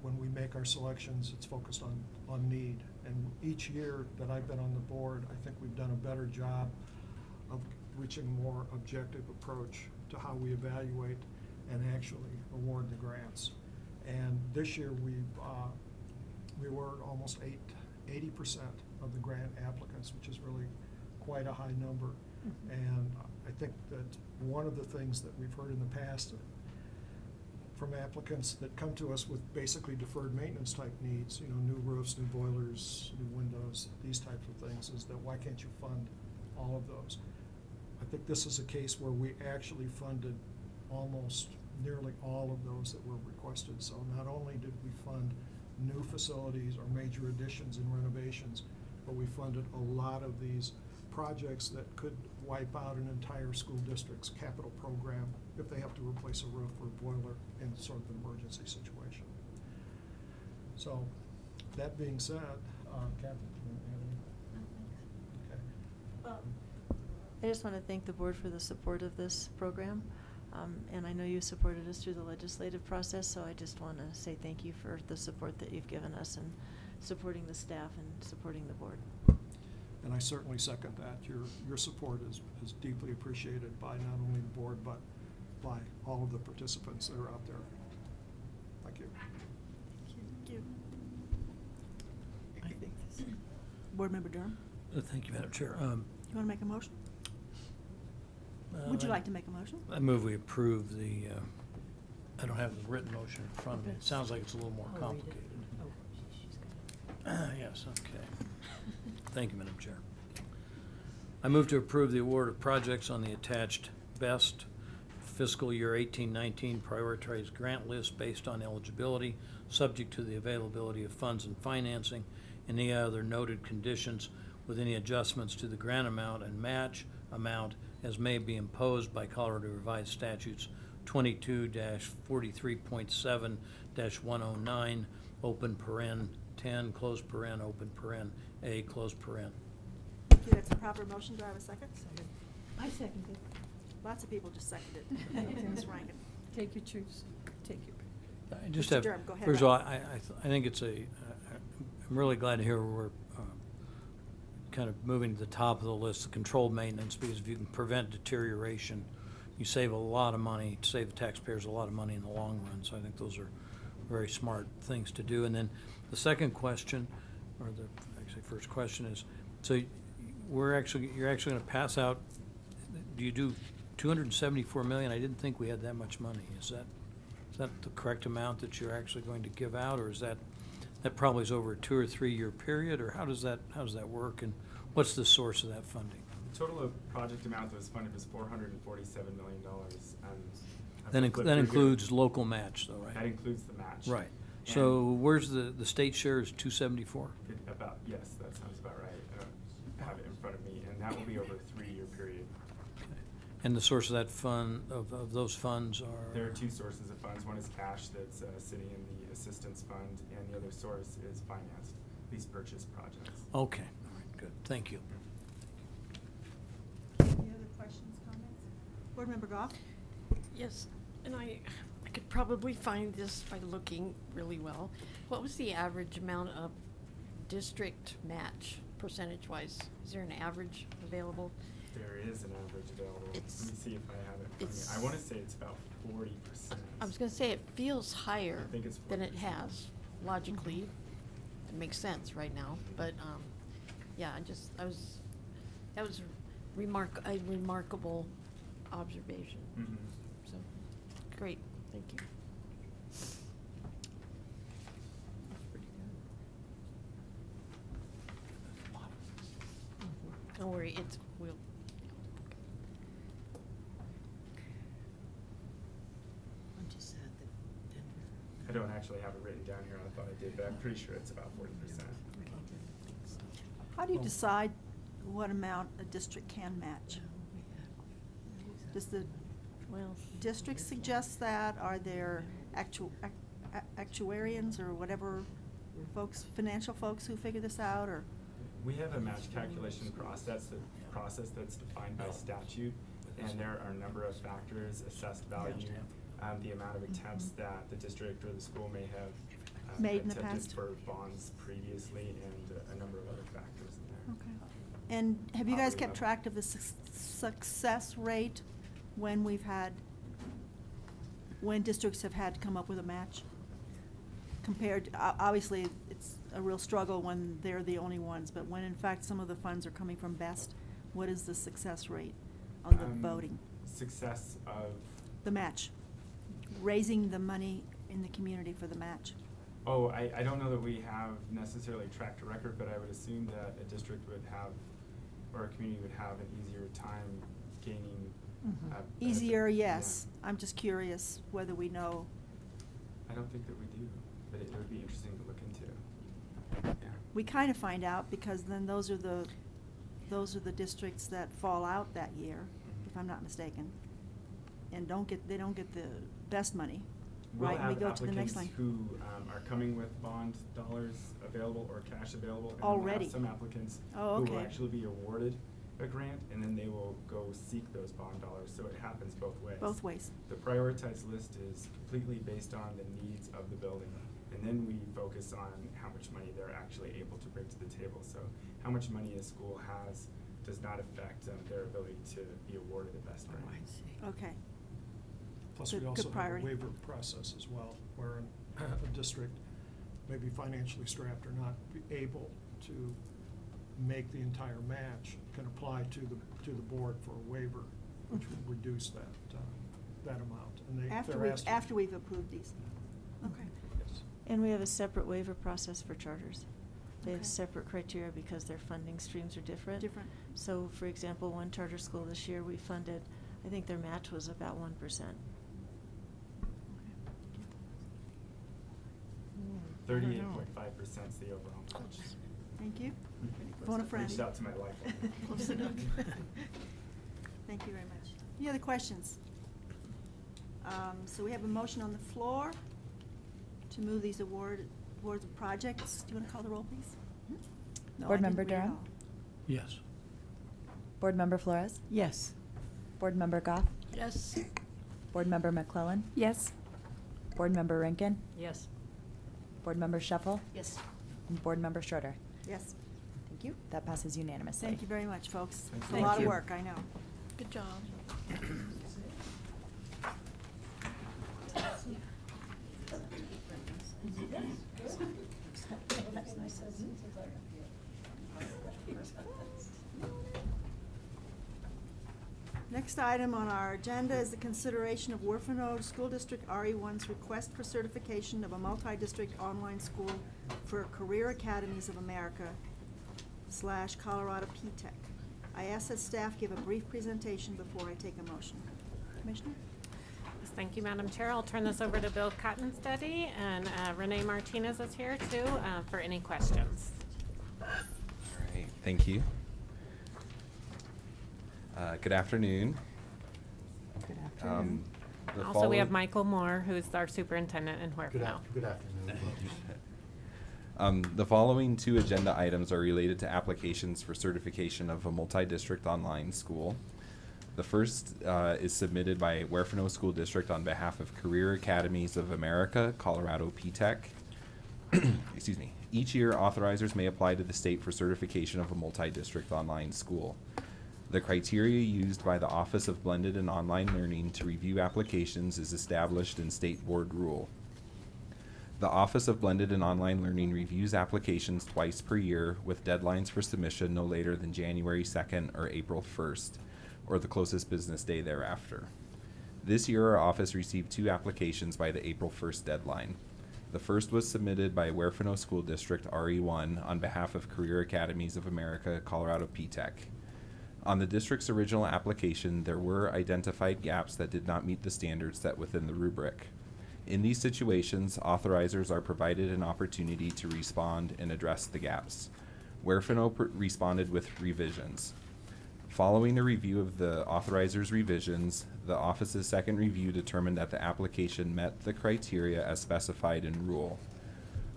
when we make our selections, it's focused on need. And each year that I've been on the board, I think we've done a better job of reaching a more objective approach to how we evaluate and actually award the grants. And this year we were almost 80% of the grant applicants, which is really quite a high number. Mm-hmm. And I think that one of the things that we've heard in the past from applicants that come to us with basically deferred maintenance type needs, new roofs, new boilers, new windows, these types of things, is that why can't you fund all of those? I think this is a case where we actually funded almost nearly all of those that were requested. So not only did we fund new facilities or major additions and renovations, but we funded a lot of these projects that could wipe out an entire school district's capital program if they have to replace a roof or a boiler in sort of an emergency situation. So that being said, Catherine, do you want to add anything? Okay. I just want to thank the board for the support of this program. And I know you supported us through the legislative process, so I just want to say thank you for the support that you've given us and supporting the staff and supporting the board. And I certainly second that. Your support is deeply appreciated by not only the board, but by all of the participants that are out there. Thank you. Thank you. I think this. Board Member Durham? Thank you, Madam Chair. You want to make a motion? Would you like to make a motion? I move we approve the, I don't have the written motion in front of me. It sounds like it's a little more I'll read it. complicated. Yes, okay. Thank you, Madam Chair. I move to approve the award of projects on the attached BEST fiscal year 18-19 prioritized grant list based on eligibility, subject to the availability of funds and financing, and any other noted conditions with any adjustments to the grant amount and match amount as may be imposed by Colorado Revised Statutes 22-43.7-109, open paren 10, close paren, open paren A, close paren. Thank you. That's a proper motion. Do I have a second? Second. I second it. Lots of people just seconded. Ms. Rankin. Take your choose. Take your. I just Mr. have, Durham, go ahead. first of all, I think it's I'm really glad to hear we're kind of moving to the top of the list, the controlled maintenance, because if you can prevent deterioration, you save a lot of money, save the taxpayers a lot of money in the long run. So I think those are very smart things to do. And then the second question, or the actually first question is, so you're actually going to pass out, do you do $274 million? I didn't think we had that much money. Is that the correct amount that you're actually going to give out, or is that probably is over a 2 or 3 year period, or how does that work, and what's the source of that funding? The total project amount that was funded was $447 million. That includes local match, though, right? That includes the match. Right. So where's the state share is 274? About, yes, that sounds about right. that will be over a 3-year period. And the source of that fund, of those funds are? There are 2 sources of funds. One is cash that's sitting in the assistance fund, and the other source is financed, lease purchase projects. Okay, all right, good, thank you. Any other questions, comments? Board Member Goff? Yes, and I could probably find this by looking really well. What was the average amount of district match, percentage-wise? Is there an average available? There is an average available. Let me It's- see if I have it. it's- I want to say it's about 40%. I was gonna say, it feels higher I think it's than it 40%. has, logically. It makes sense right now, but, yeah, that was a remarkable observation. Mhm. So, great, thank you. Don't worry, we'll. I'm just sad that Denver. I don't actually have it written down here. I thought I did, but I'm pretty sure it's about 40%. How do you decide what amount a district can match? Does the Well, district suggest that? Are there actuarians or whatever folks, financial folks who figure this out, or? We have a match calculation process that's defined by statute, and there are a number of factors: assessed value, the amount of attempts that the district or the school may have Made in the attempted past? for bonds previously, and a number of other factors in there. Okay. And have you guys Property kept level. track of the success rate when when districts have had to come up with a match? Compared, obviously, it's a real struggle when they're the only ones, but when in fact some of the funds are coming from BEST, what is the success rate on the voting? Success of, The match, raising the money in the community for the match. oh, I don't know that we have necessarily tracked a record, but I would assume that a district would have, or a community would have an easier time gaining. benefit. Easier, Yeah. yes. I'm just curious whether we know. I don't think that we do, but it would be interesting to look into. Yeah. We kind of find out because then those are the districts that fall out that year, if I'm not mistaken, and they don't get the best money, right? And we go to the next line. We'll have applicants who are coming with bond dollars available or cash available. And then we'll Already? have some applicants Oh, who will okay. actually be awarded a grant, and then they will go seek those bond dollars, so it happens both ways. Both ways. The prioritized list is completely based on the needs of the building, and then we focus on how much money they're actually able to bring to the table. So how much money a school has does not affect their ability to be awarded a best grant. Okay. Plus, Good- we also good have a priority. waiver process as well, where a district may be financially strapped or not be able to make the entire match, can apply to the board for a waiver, which would reduce that amount. And they're asked. After we've approved these. Okay. Yes. And we have a separate waiver process for charters. They have Okay. separate criteria because their funding streams are different. Different. So, for example, one charter school this year, we funded, I think their match was about 1%. 38.5% is the overall match. Thank you. Mhm. Phone a friend. Reached out to my lifeline. Close enough. Thank you very much. Any other questions? So we have a motion on the floor to move these awards of projects. Do you want to call the roll, please? No, Board I didn't Member read it Durham? all. Yes. Board Member Flores? Yes. Board Member Goff? Yes. Board Member McClellan? Yes. Board Member Rankin? Yes. Board Member Shuffle? Yes. And Board Member Schroeder? Yes. Thank you. That passes unanimously. Thank you very much, folks. Thank It's a you. lot Thank of you. work, I know. Good job. Next item on our agenda is the consideration of Werfenode School District RE1's request for certification of a multi-district online school for Career Academies of America / Colorado P-TECH. I ask that staff give a brief presentation before I take a motion. Commissioner? Thank you, Madam Chair. I'll turn this over to Bill Cottonsteady, and Renee Martinez is here too for any questions. All right, thank you. Good afternoon. Good The Also, we have following- Michael Moore, who is our superintendent in Huerfano. Good afternoon. The following two agenda items are related to applications for certification of a multi-district online school. The first is submitted by Huerfano School District on behalf of Career Academies of America, Colorado PTech. Excuse me. Each year, authorizers may apply to the state for certification of a multi-district online school. The criteria used by the Office of Blended and Online Learning to review applications is established in state board rule. The Office of Blended and Online Learning reviews applications twice per year with deadlines for submission no later than January 2nd or April 1st, or the closest business day thereafter. This year, our office received 2 applications by the April 1st deadline. The first was submitted by Huerfano School District RE1 on behalf of Career Academies of America, Colorado PTech. On the district's original application, there were identified gaps that did not meet the standards set within the rubric. In these situations, authorizers are provided an opportunity to respond and address the gaps. Huerfano responded with revisions. Following a review of the authorizer's revisions, the office's second review determined that the application met the criteria as specified in rule.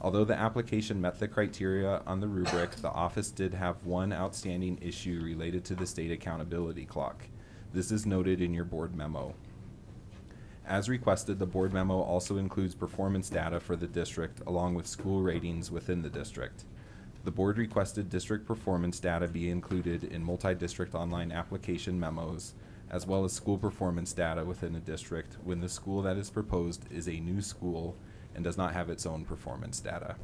Although the application met the criteria on the rubric, the office did have one outstanding issue related to the state accountability clock. This is noted in your board memo. As requested, the board memo also includes performance data for the district along with school ratings within the district. The board requested district performance data be included in multi-district online application memos, as well as school performance data within a district when the school that is proposed is a new school and does not have its own performance data.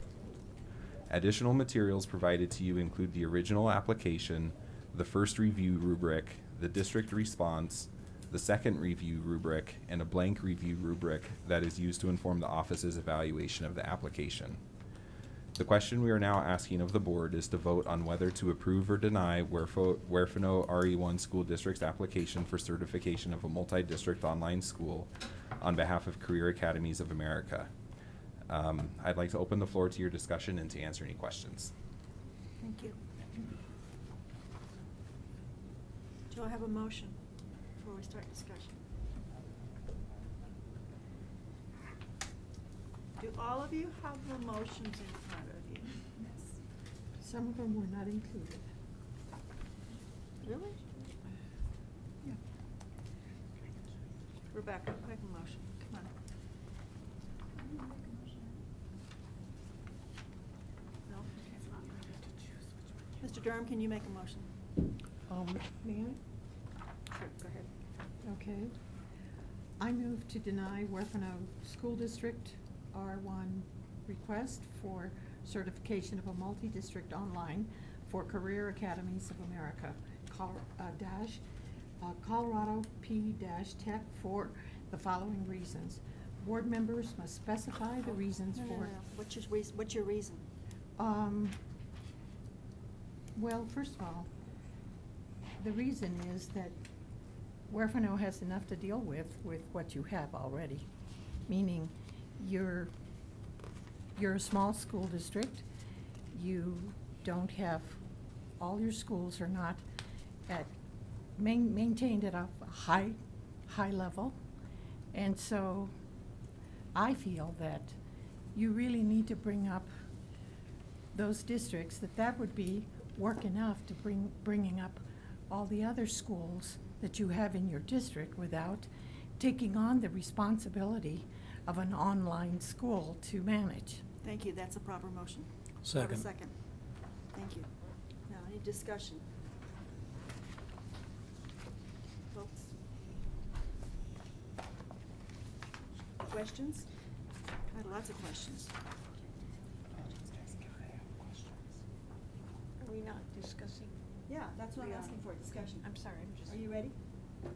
Additional materials provided to you include the original application, the first review rubric, the district response, the second review rubric, and a blank review rubric that is used to inform the office's evaluation of the application. The question we are now asking of the board is to vote on whether to approve or deny Huerfano RE1 School District's application for certification of a multi-district online school on behalf of Career Academies of America. I'd like to open the floor to your discussion and to answer any questions. Thank you. Do I have a motion before we start discussion? Do all of you have the motions in front of you? Yes. Some of them were not included. Really? Yeah. Rebecca, make a motion. Come on. No? Okay. Mr. Durham, can you make a motion? May I? Sure, go ahead. Okay. I move to deny Huerfano School District R1 request for certification of a multi-district online for Career Academies of America, Colorado P-Tech for the following reasons. Board members must specify the reasons No, no, for. no. What's your reason? Well, first of all, the reason is that Huerfano has enough to deal with what you have already, meaning you're a small school district. You don't have, all your schools are not at, maintained at a high level. And so I feel that you really need to bring up those districts, that would be work enough to bringing up all the other schools that you have in your district without taking on the responsibility of an online school to manage. Thank you, that's a proper motion. Do I have Second. a second? Thank you. Now, any discussion? Folks? Questions? I had lots of questions. Are we not discussing? Yeah, that's what I'm We are. asking for, discussion. I'm sorry, I'm just. Are you ready?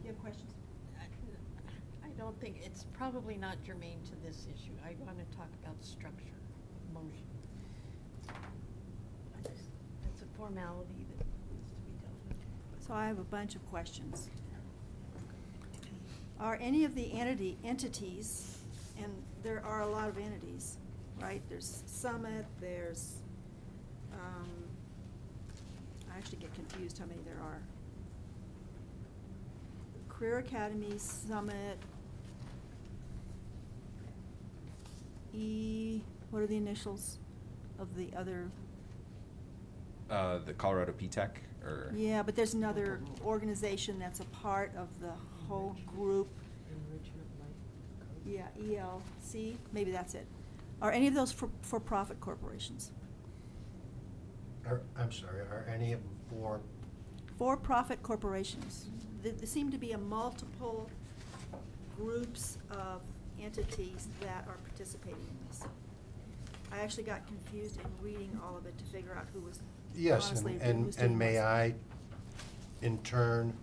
You have questions? I don't think, it's probably not germane to this issue. I want to talk about structure, motion. It's a formality that needs to be dealt with. So I have a bunch of questions. Are any of the entities, and there are a lot of entities, right? There's Summit, there's, I actually get confused how many there are. Career Academy, Summit, what are the initials of the other? The Colorado PTech, or? Yeah, but there's another organization that's a part of the whole group. Yeah, ELC, maybe that's it. Are any of those for-profit corporations? I'm sorry, are any of them for? For-profit corporations. There seem to be a multiple groups of entities that are participating in this. I actually got confused in reading all of it to figure out who was Yes, honestly and may I, in turn,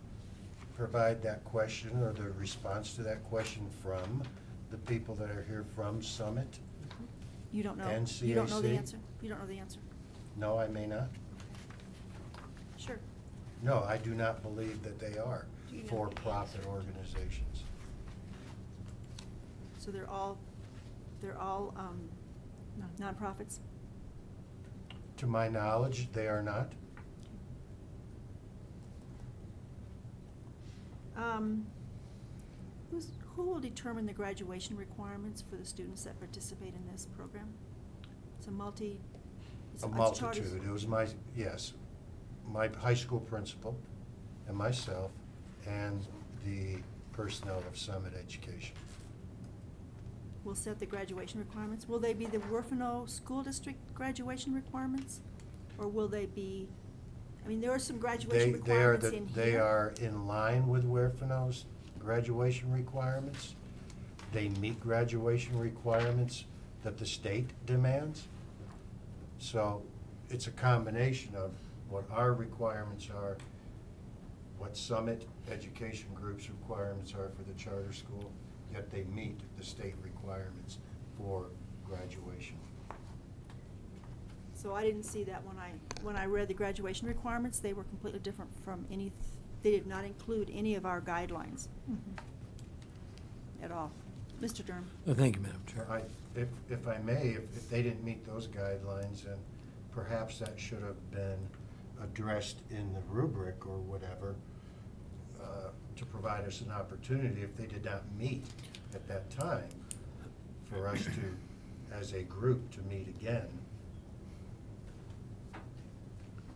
provide that question or the response to that question from the people that are here from Summit? You don't know? And You don't know the CAC? answer? You don't know the answer? No, I may not. Sure. No, I do not believe that they are Do you know for-profit organizations. So they're all nonprofits? To my knowledge, they are not. Who will determine the graduation requirements for the students that participate in this program? It's A multitude. It was my high school principal and myself and the personnel of Summit Education. Will set the graduation requirements. Will they be the Werfenau School District graduation requirements? Or will they be, I mean, there are some graduation requirements in here. They are in line with Werfenau's graduation requirements. They meet graduation requirements that the state demands. So it's a combination of what our requirements are, what Summit Education Group's requirements are for the charter school, yet they meet the state requirements for graduation. So I didn't see that when I read the graduation requirements. They were completely different from they did not include any of our guidelines at all. Mr. Durham. Thank you, Madam Chair. If I may, if they didn't meet those guidelines, then perhaps that should have been addressed in the rubric or whatever, to provide us an opportunity, if they did not meet at that time, for us to, as a group, to meet again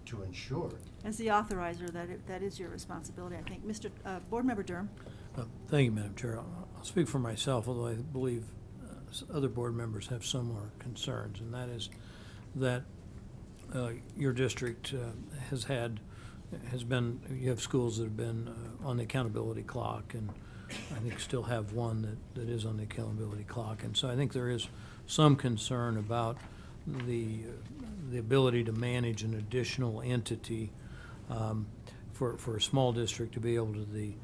to ensure. As the authorizer, that is your responsibility, I think. Board Member Durham. Thank you, Madam Chair. I'll speak for myself, although I believe other board members have similar concerns, and that is that your district you have schools that have been on the accountability clock, and I think still have one that is on the accountability clock. And so I think there is some concern about the ability to manage an additional entity for a small district to be able to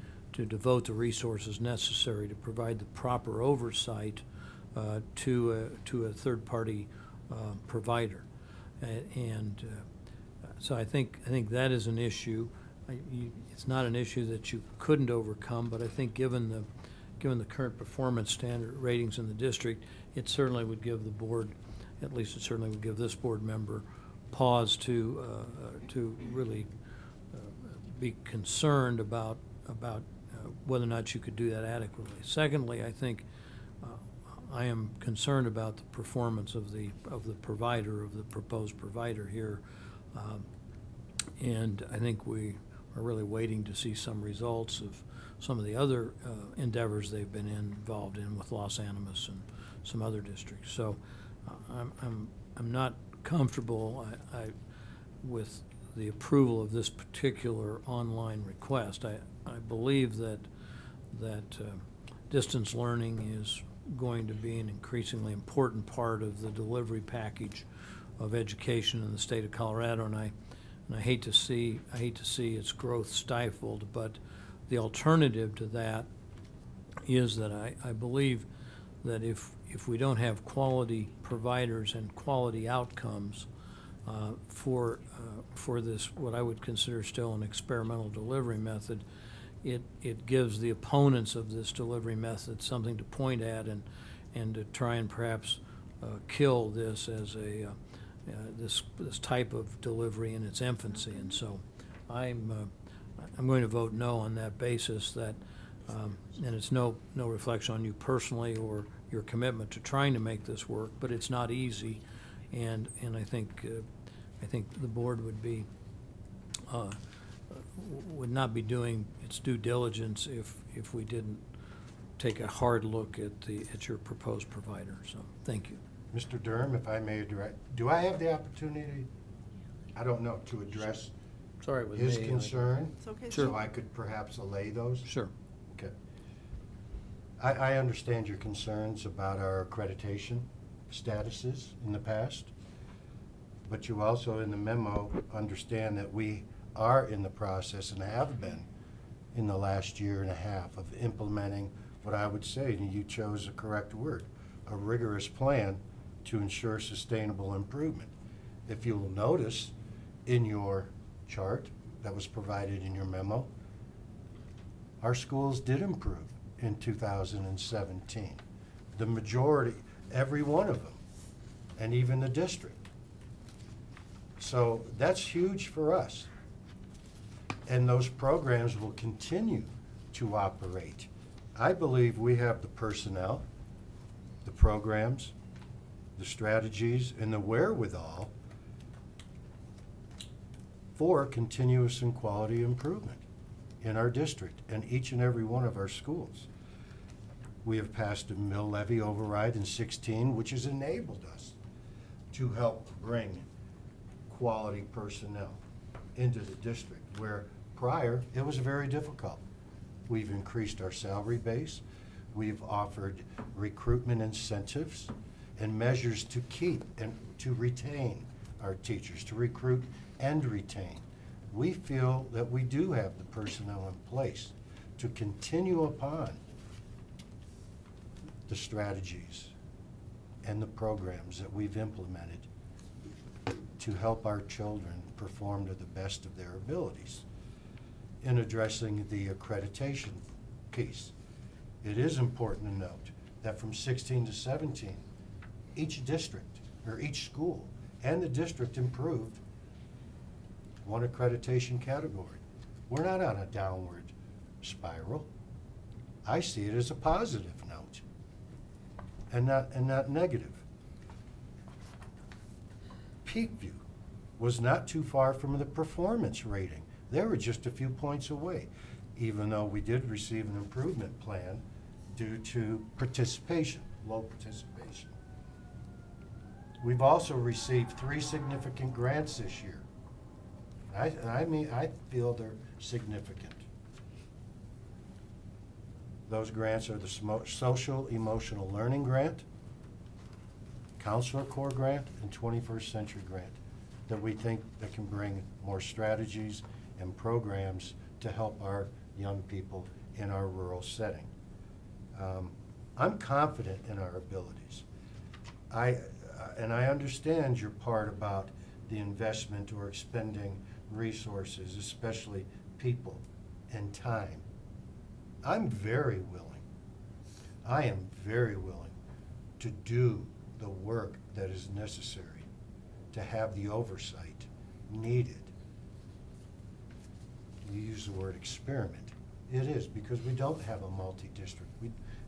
devote the resources necessary to provide the proper oversight to a third-party provider. So I think that is an issue. It's not an issue that you couldn't overcome, but I think given the current performance standard ratings in the district, it certainly would give the board, at least it certainly would give this board member, pause to really be concerned about whether or not you could do that adequately. Secondly, I think I am concerned about the performance of the provider, of the proposed provider here, and I think we are really waiting to see some results of some of the other endeavors they've been involved in with Los Animas and some other districts. So I'm not comfortable with the approval of this particular online request. I believe that distance learning is going to be an increasingly important part of the delivery package of education in the state of Colorado, and I hate to see its growth stifled. But the alternative to that is that I believe that if we don't have quality providers and quality outcomes for this, what I would consider still an experimental delivery method, it gives the opponents of this delivery method something to point at and to try and perhaps kill this as this type of delivery in its infancy. And so I'm going to vote no on that basis, that And it's no reflection on you personally or your commitment to trying to make this work, but it's not easy. And I think the board would not be doing its due diligence if we didn't take a hard look at your proposed provider. So, thank you. Mr. Durham, if I may direct, do I have the opportunity, I don't know, to address It's all right with his me. concern? It's okay. Sure. So I could perhaps allay those? Sure. Okay. I understand your concerns about our accreditation statuses in the past, but you also, in the memo, understand that we are in the process and have been in the last year and a half of implementing what I would say, and you chose the correct word, a rigorous plan to ensure sustainable improvement. If you'll notice in your chart that was provided in your memo, our schools did improve in 2017. The majority, every one of them, and even the district. So that's huge for us. And those programs will continue to operate. I believe we have the personnel, the programs, the strategies, and the wherewithal for continuous and quality improvement in our district and each and every one of our schools. We have passed a mill levy override in 16, which has enabled us to help bring quality personnel into the district, where prior it was very difficult. We've increased our salary base. We've offered recruitment incentives and measures to keep and to retain our teachers, to recruit and retain. We feel that we do have the personnel in place to continue upon the strategies and the programs that we've implemented to help our children perform to the best of their abilities. In addressing the accreditation piece, it is important to note that from 16 to 17, each district, or each school, and the district improved one accreditation category. We're not on a downward spiral. I see it as a positive note and not negative. Peakview was not too far from the performance rating. They were just a few points away, even though we did receive an improvement plan due to participation, low participation. We've also received 3 significant grants this year. I feel they're significant. Those grants are the Social Emotional Learning Grant, Counselor Corps Grant, and 21st Century Grant that we think that can bring more strategies and programs to help our young people in our rural setting. I'm confident in our abilities. And I understand your part about the investment or expending resources, especially people and time. I'm very willing. I am very willing to do the work that is necessary to have the oversight needed. You use the word experiment. It is, because we don't have a multi-district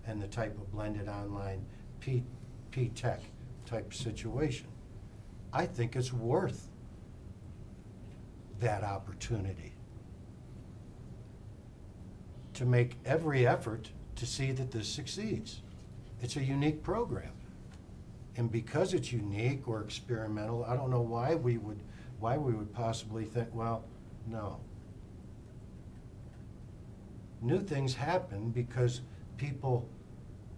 and the type of blended online P-Tech type situation. I think it's worth that opportunity to make every effort to see that this succeeds. It's a unique program. And because it's unique or experimental, I don't know why we would possibly think, well, no. New things happen because people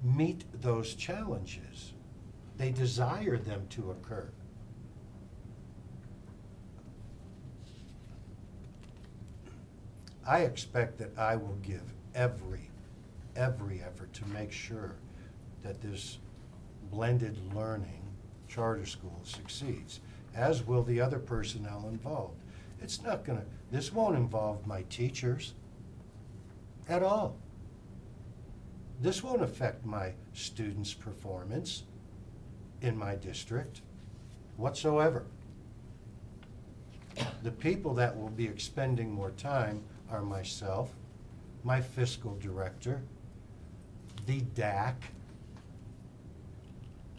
meet those challenges. They desire them to occur. I expect that I will give every effort to make sure that this blended learning charter school succeeds, as will the other personnel involved. This won't involve my teachers at all. This won't affect my students' performance in my district whatsoever. The people that will be expending more time are myself, my fiscal director, the DAC,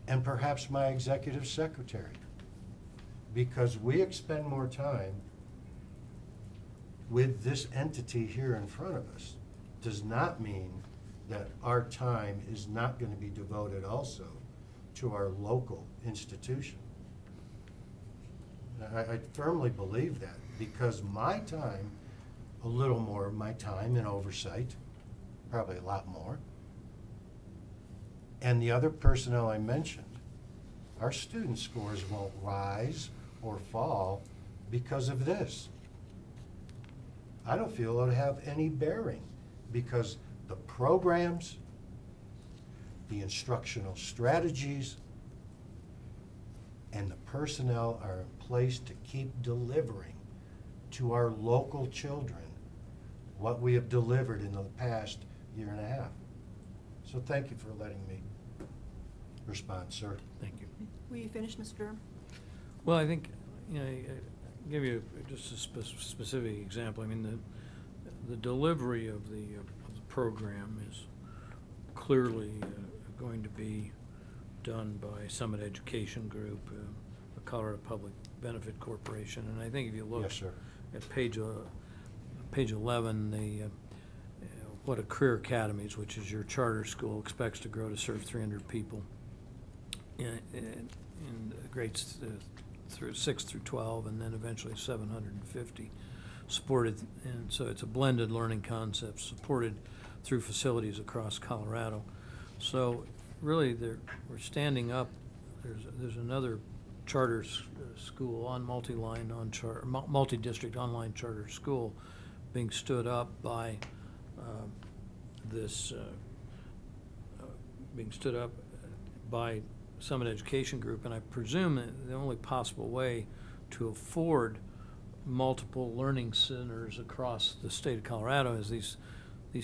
and perhaps my executive secretary. Because we expend more time with this entity here in front of us does not mean that our time is not going to be devoted also to our local institution. I firmly believe that, because my time, a little more of my time in oversight, probably a lot more, and the other personnel I mentioned, our student scores won't rise or fall because of this. I don't feel it'll have any bearing, because the programs, the instructional strategies, and the personnel are in place to keep delivering to our local children what we have delivered in the past year and a half. So thank you for letting me respond, sir. Thank you. Were you finished, Mr. Durham? Well, I think, you know, I'll give you just a specific example. I mean, the delivery of the program is clearly going to be done by Summit Education Group, the Colorado Public Benefit Corporation. And I think if you look Yes, sir. at page 11, the what a Career Academies, which is your charter school, expects to grow to serve 300 people in grades through 6 through 12, and then eventually 750 supported. And so it's a blended learning concept supported through facilities across Colorado. So really, we're standing up. There's another charter school on multi-district online charter school being stood up by Summit Education Group, and I presume that the only possible way to afford multiple learning centers across the state of Colorado is these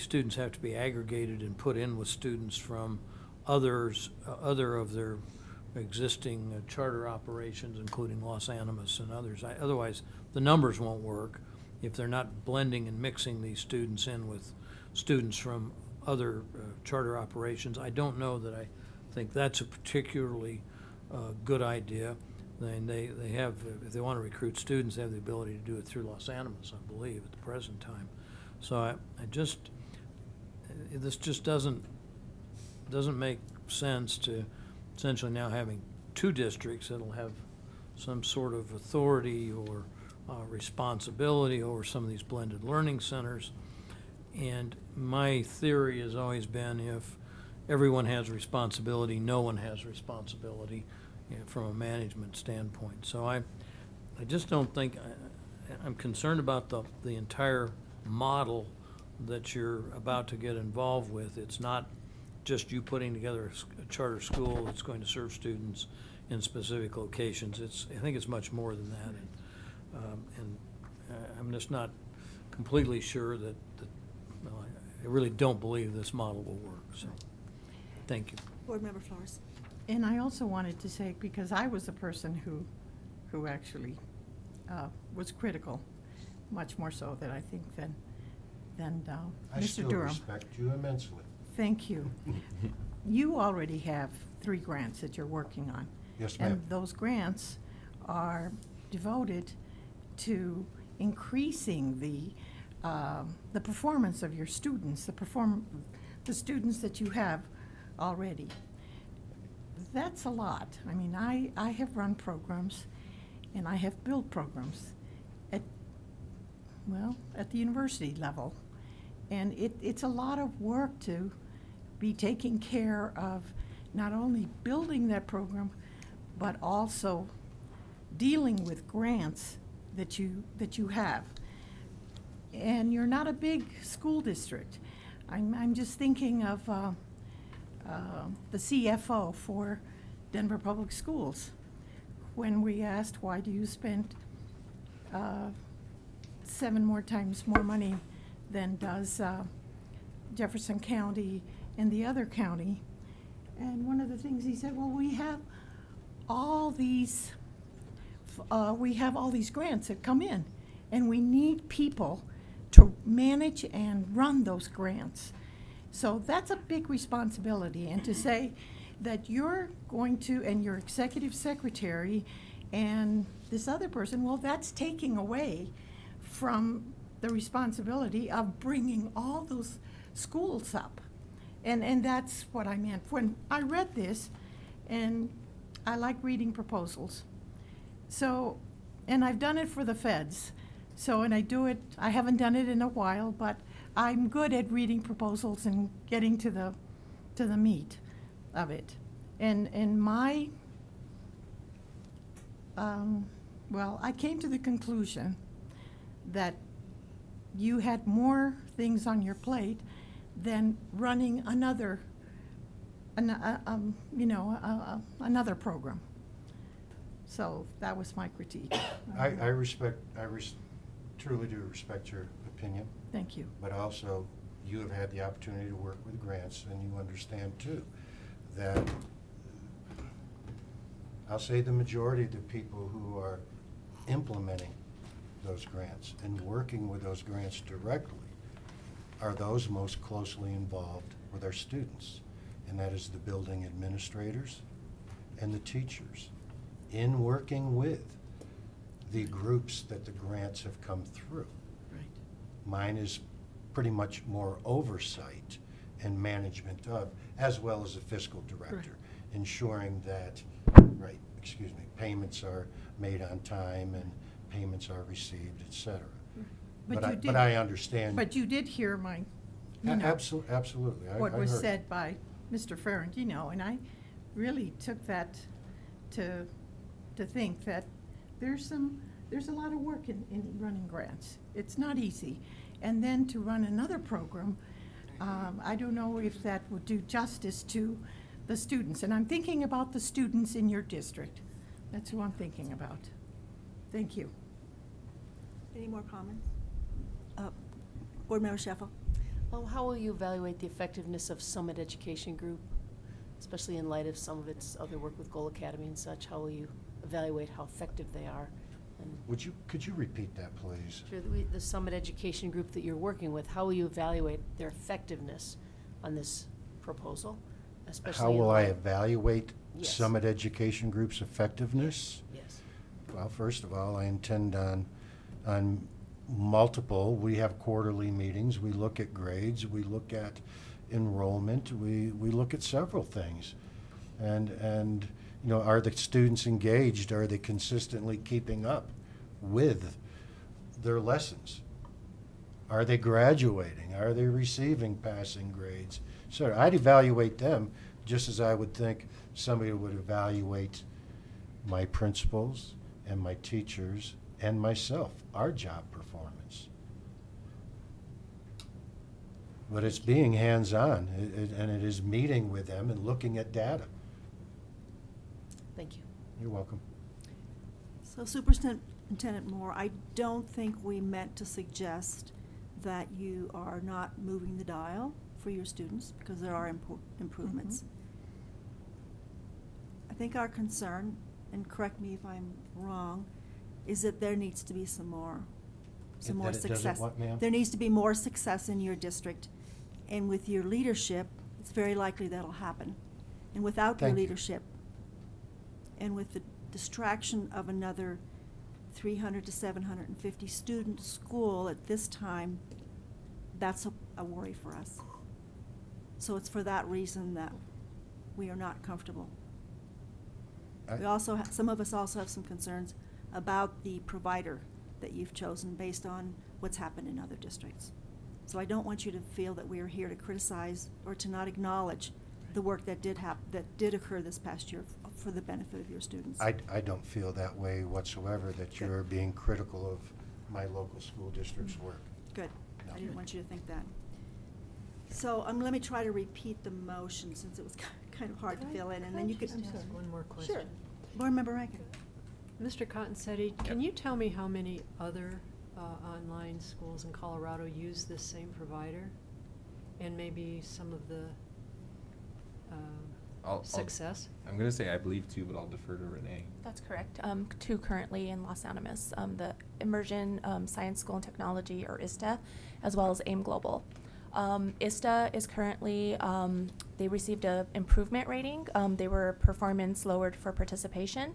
students have to be aggregated and put in with students from other of their existing charter operations, including Los Animas and others. Otherwise, the numbers won't work if they're not blending and mixing these students in with students from other charter operations. I don't know that I think that's a particularly good idea. They have, if they want to recruit students, they have the ability to do it through Los Animas, I believe, at the present time. So this just doesn't make sense to essentially now having two districts that'll have some sort of authority or responsibility over some of these blended learning centers. And my theory has always been, if everyone has responsibility, no one has responsibility, you know, from a management standpoint. So I just don't think, I'm concerned about the entire model that you're about to get involved with. It's not just you putting together a charter school that's going to serve students in specific locations. I think it's much more than that. And I'm just not completely sure that well, I really don't believe this model will work. So, thank you. Board Member Flores. And I also wanted to say, because I was a person who actually was critical, much more so than I think than I Mr. still Durham. respect you immensely. Thank you. You already have 3 grants that you're working on. Yes, ma'am. And those grants are devoted to increasing the performance of your students, the students that you have already. That's a lot. I mean, I have run programs, and I have built programs at the university level. And it's a lot of work to be taking care of not only building that program, but also dealing with grants that you have. And you're not a big school district. I'm just thinking of the CFO for Denver Public Schools. When we asked, why do you spend 7 more times more money than does Jefferson County and the other county? And one of the things he said, well, we have all these grants that come in, and we need people to manage and run those grants. So that's a big responsibility, and to say that you're going to, and your executive secretary and this other person, well, that's taking away from the responsibility of bringing all those schools up. And that's what I meant. When I read this, and I like reading proposals. So, and I've done it for the feds. So, and I do it, I haven't done it in a while, but I'm good at reading proposals and getting to the meat of it. And my, well, I came to the conclusion that you had more things on your plate than running another, another program. So that was my critique. I truly do respect your opinion. Thank you. But also, you have had the opportunity to work with grants, and you understand too, that I'll say the majority of the people who are implementing those grants and working with those grants directly are those most closely involved with our students. And that is the building administrators and the teachers in working with the groups that the grants have come through. Right. Mine is pretty much more oversight and management of, as well as a fiscal director, ensuring that, payments are made on time and payments are received, et cetera. But I understand. But you did hear my, Absolutely. what I was heard. said by Mr. Ferrandino, and I really took that to think that there's a lot of work in running grants. It's not easy. And then to run another program, I don't know if that would do justice to the students. And I'm thinking about the students in your district. That's who I'm thinking about. Thank you. Any more comments? Board Member Sheffel? Well, how will you evaluate the effectiveness of Summit Education Group, especially in light of some of its other work with Goal Academy and such? How will you evaluate how effective they are? And Could you repeat that, please? sure, the Summit Education Group that you're working with, how will you evaluate their effectiveness on this proposal, especially How in will I light- evaluate Yes. Summit Education Group's effectiveness? Yes. Well, first of all, I intend on multiple. We have quarterly meetings. We look at grades. We look at enrollment. We look at several things. And are the students engaged? Are they consistently keeping up with their lessons? Are they graduating? Are they receiving passing grades? So I'd evaluate them just as I would think somebody would evaluate my principals and my teachers and myself, our job performance. But it's being hands-on, and it is meeting with them and looking at data. Thank you. You're welcome. So Superintendent Moore, I don't think we meant to suggest that you are not moving the dial for your students, because there are improvements. I think our concern, and correct me if I'm wrong, is that there needs to be some more That it doesn't success. what, ma'am? There needs to be more success in your district, and with your leadership, it's very likely that'll happen. And without your Thank you. leadership, and with the distraction of another 300 to 750 student school at this time, that's a worry for us. So it's for that reason that we are not comfortable. We also, some of us also have some concerns about the provider that you've chosen based on what's happened in other districts. So I don't want you to feel that we are here to criticize or to not acknowledge the work that did occur this past year for the benefit of your students. I don't feel that way whatsoever, that you're being critical of my local school district's work. Good. No. I didn't want you to think that. So let me try to repeat the motion, since it was kind of hard to fill in, and then you could. Just ask one more question. Sure. Board Member Rankin. Mr. Cottonsetti, can you tell me how many other online schools in Colorado use this same provider? And maybe some of the success? I'm gonna say I believe 2, but I'll defer to Renee. That's correct. 2 currently in Los Animas, the Immersion Science School and Technology, or ISTA, as well as AIM Global. ISTA is currently, they received a improvement rating. They were performance lowered for participation.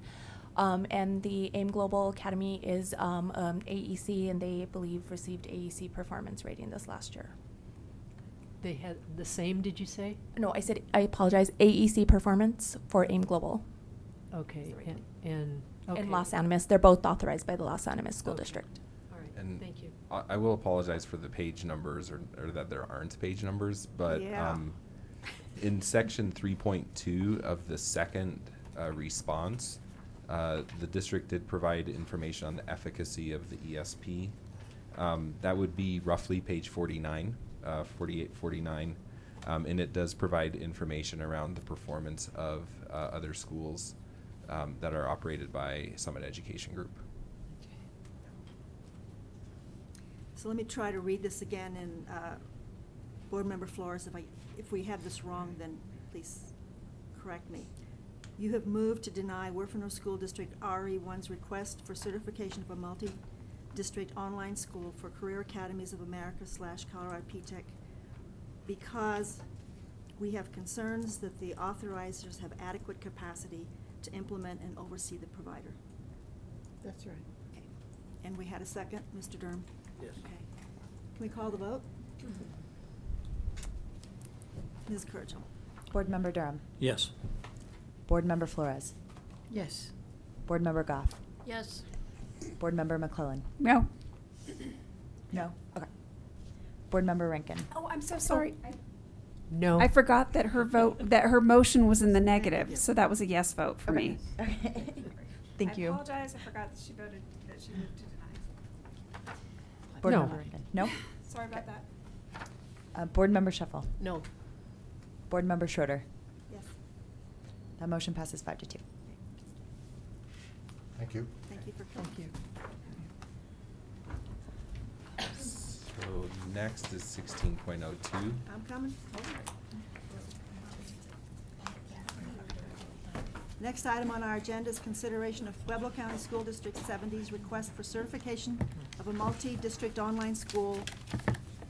And the AIM Global Academy is AEC, and they believe received AEC performance rating this last year. They had the same, did you say? No, I apologize, AEC performance for AIM Global. Okay, and okay. In Los Animas, they're both authorized by the Los Animas School Okay. District. All right, And thank you. I will apologize for the page numbers or that there aren't page numbers, but Yeah. in section 3.2 of the second response, the district did provide information on the efficacy of the ESP. That would be roughly page 49, 48, 49. And it does provide information around the performance of other schools that are operated by Summit Education Group. So let me try to read this again, and Board Member Flores, if we have this wrong, then please correct me. You have moved to deny Werfenau School District RE1's request for certification of a multi-district online school for Career Academies of America / Colorado P-TECH because we have concerns that the authorizers have adequate capacity to implement and oversee the provider. That's right. Okay. And we had a second, Mr. Durham? Yes. Okay. Can we call the vote? Ms. Kirchhoff? Board Member Durham. Yes. Board Member Flores. Yes. Board Member Goff. Yes. Board Member McClellan. No. No? Okay. Board Member Rankin. Oh, I'm so sorry. No. I forgot that her motion was in the negative, so that was a yes vote for me. Okay. Thank you. I apologize, I forgot that she moved to deny. Board No. Member Rankin. No? Sorry about that. Board Member Shuffle. No. Board Member Schroeder. Yes. That motion passes 5-2. Thank you. Thank you for coming. Thank you. So next is 16.02. I'm coming. Next item on our agenda is consideration of Pueblo County School District 70's request for certification of a multi-district online school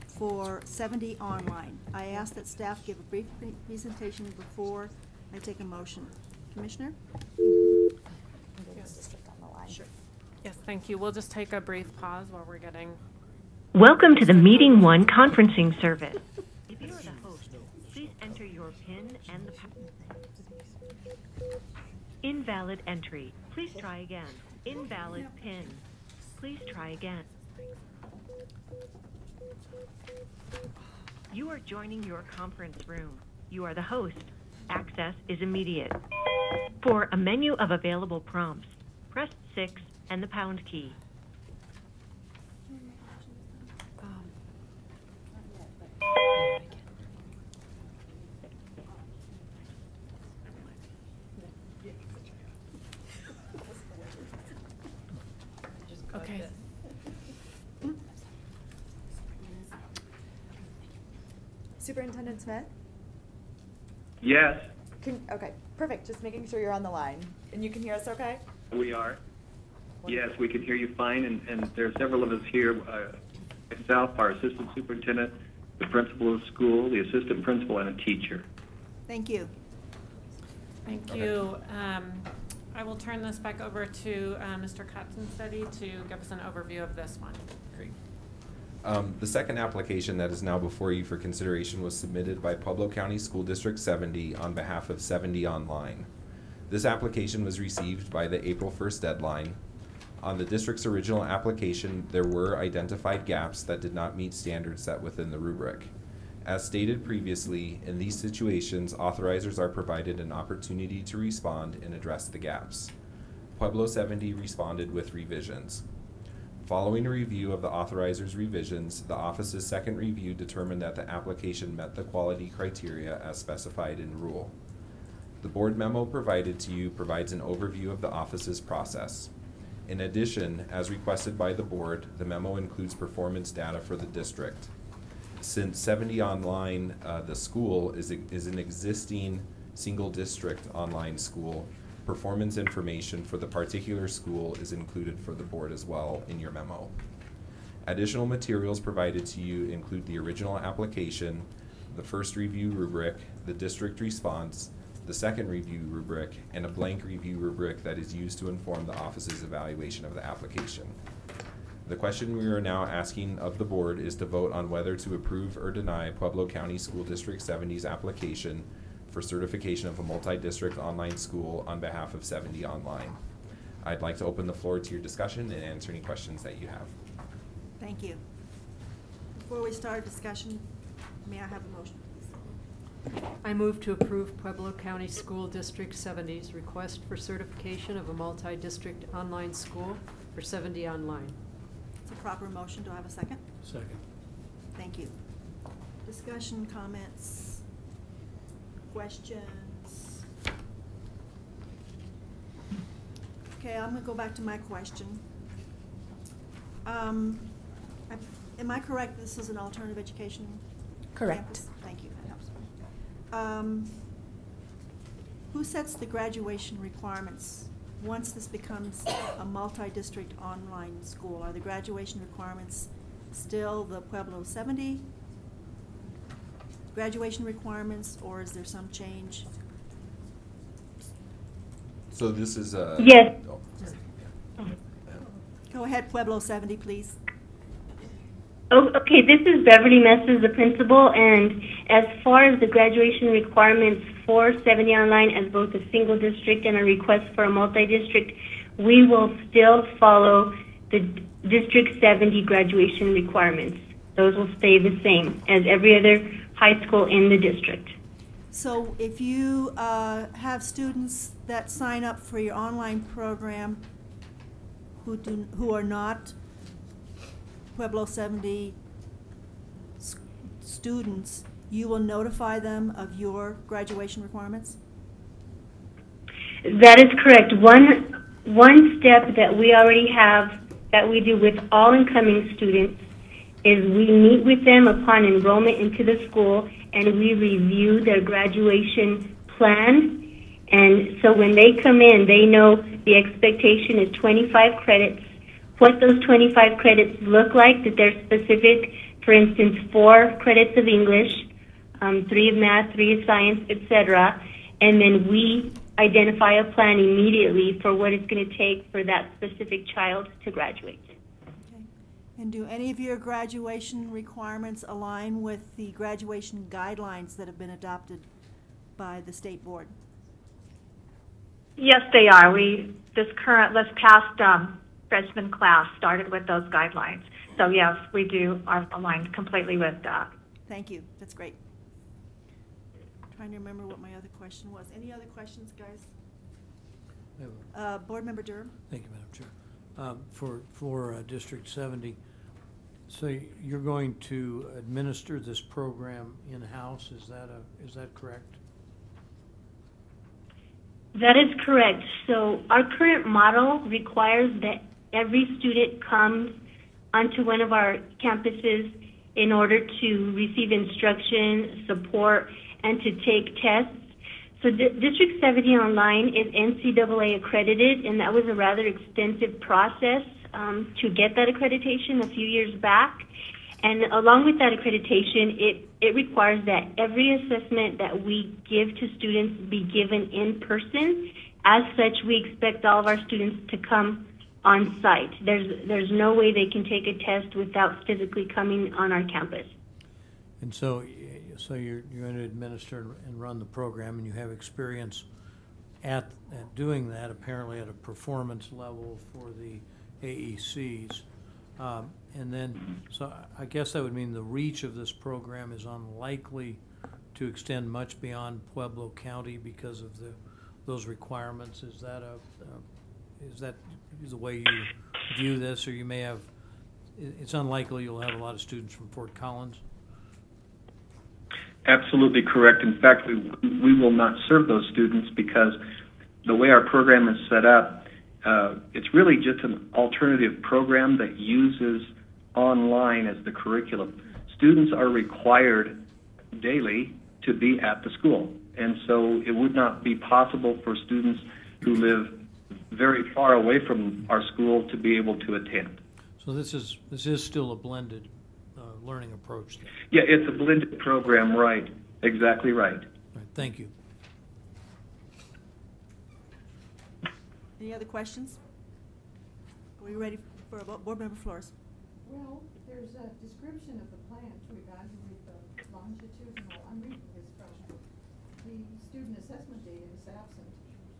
for 70 online. I ask that staff give a brief presentation before I take a motion. Commissioner? Sure. Yes, thank you. We'll just take a brief pause while we're getting. Welcome to the Meeting One conferencing service. If you are the host, please enter your PIN and the invalid entry. Please try again. Invalid PIN. Please try again. You are joining your conference room. You are the host. Access is immediate. For a menu of available prompts, press 6 and the pound key. Okay. Superintendent Smith? Yes, Okay, perfect. Just making sure you're on the line. And you can hear us okay? we are. Yes, we can hear you fine, and there are several of us here. Myself, our assistant superintendent, the principal of school, the assistant principal, and a teacher. Thank you. Thank you. I will turn this back over to Mr. Katzensteady to give us an overview of this one. Great. The second application that is now before you for consideration was submitted by Pueblo County School District 70 on behalf of 70 Online. This application was received by the April 1st deadline. On the district's original application, there were identified gaps that did not meet standards set within the rubric. As stated previously, in these situations, authorizers are provided an opportunity to respond and address the gaps. Pueblo 70 responded with revisions. Following a review of the authorizer's revisions, the office's second review determined that the application met the quality criteria as specified in rule. The board memo provided to you provides an overview of the office's process. In addition, as requested by the board, the memo includes performance data for the district. Since 70 Online, the school is an existing single district online school, performance information for the particular school is included for the board as well in your memo. Additional materials provided to you include the original application, the first review rubric, the district response, the second review rubric, and a blank review rubric that is used to inform the office's evaluation of the application. The question we are now asking of the board is to vote on whether to approve or deny Pueblo County School District 70's application for certification of a multi-district online school on behalf of 70 Online. I'd like to open the floor to your discussion and answer any questions that you have. Thank you. Before we start discussion, may I have a motion, please? I move to approve Pueblo County School District 70's request for certification of a multi-district online school for 70 Online. It's a proper motion. Do I have a second? Second. Thank you. Discussion, comments, questions? Okay, I'm gonna go back to my question. Am I correct, this is an alternative education Correct. campus? Thank you, that helps. Who sets the graduation requirements once this becomes a multi-district online school? Are the graduation requirements still the Pueblo 70 graduation requirements, or is there some change? So this is a... Yes. Oh, sorry. Go ahead, Pueblo 70, please. Oh, okay, this is Beverly Messes, the principal, and as far as the graduation requirements for 70 Online as both a single district and a request for a multi-district, we will still follow the District 70 graduation requirements. Those will stay the same as every other high school in the district. So if you have students that sign up for your online program who are not Pueblo 70 students, you will notify them of your graduation requirements? That is correct. One step that we already have that we do with all incoming students is we meet with them upon enrollment into the school and we review their graduation plan. And so when they come in, they know the expectation is 25 credits. What those 25 credits look like, that they're specific, for instance, 4 credits of English, 3 of math, 3 of science, etc. And then we identify a plan immediately for what it's going to take for that specific child to graduate. Okay. And do any of your graduation requirements align with the graduation guidelines that have been adopted by the state board? Yes, they are. This past freshman class started with those guidelines. So yes, we are aligned completely with that. Thank you. That's great. Trying to remember what my other question was. Any other questions, guys? Board Member Durham? Thank you, Madam Chair. For District 70, so you're going to administer this program in-house, is that correct? That is correct. So our current model requires that every student comes onto one of our campuses in order to receive instruction, support, and to take tests. So District 70 Online is NCAA accredited, and that was a rather extensive process to get that accreditation a few years back. And along with that accreditation, it requires that every assessment that we give to students be given in person. As such, we expect all of our students to come on site. There's no way they can take a test without physically coming on our campus. And so you're going to administer and run the program, and you have experience at doing that, apparently at a performance level for the AECs. And then, so I guess that would mean the reach of this program is unlikely to extend much beyond Pueblo County because of those requirements. Is that the way you view this, or you may have? It's unlikely you'll have a lot of students from Fort Collins. Absolutely correct. In fact, we will not serve those students because the way our program is set up, it's really just an alternative program that uses online as the curriculum. Students are required daily to be at the school. and so it would not be possible for students who live very far away from our school to be able to attend. So this is still a blended learning approach then? Yeah, it's a blended program, right? Exactly right. All right, thank you. Any other questions? Are we ready for a vote? Board Member Flores? Well, there's a description of the plan to evaluate the longitudinal, I'm reading this from the student assessment data is absent,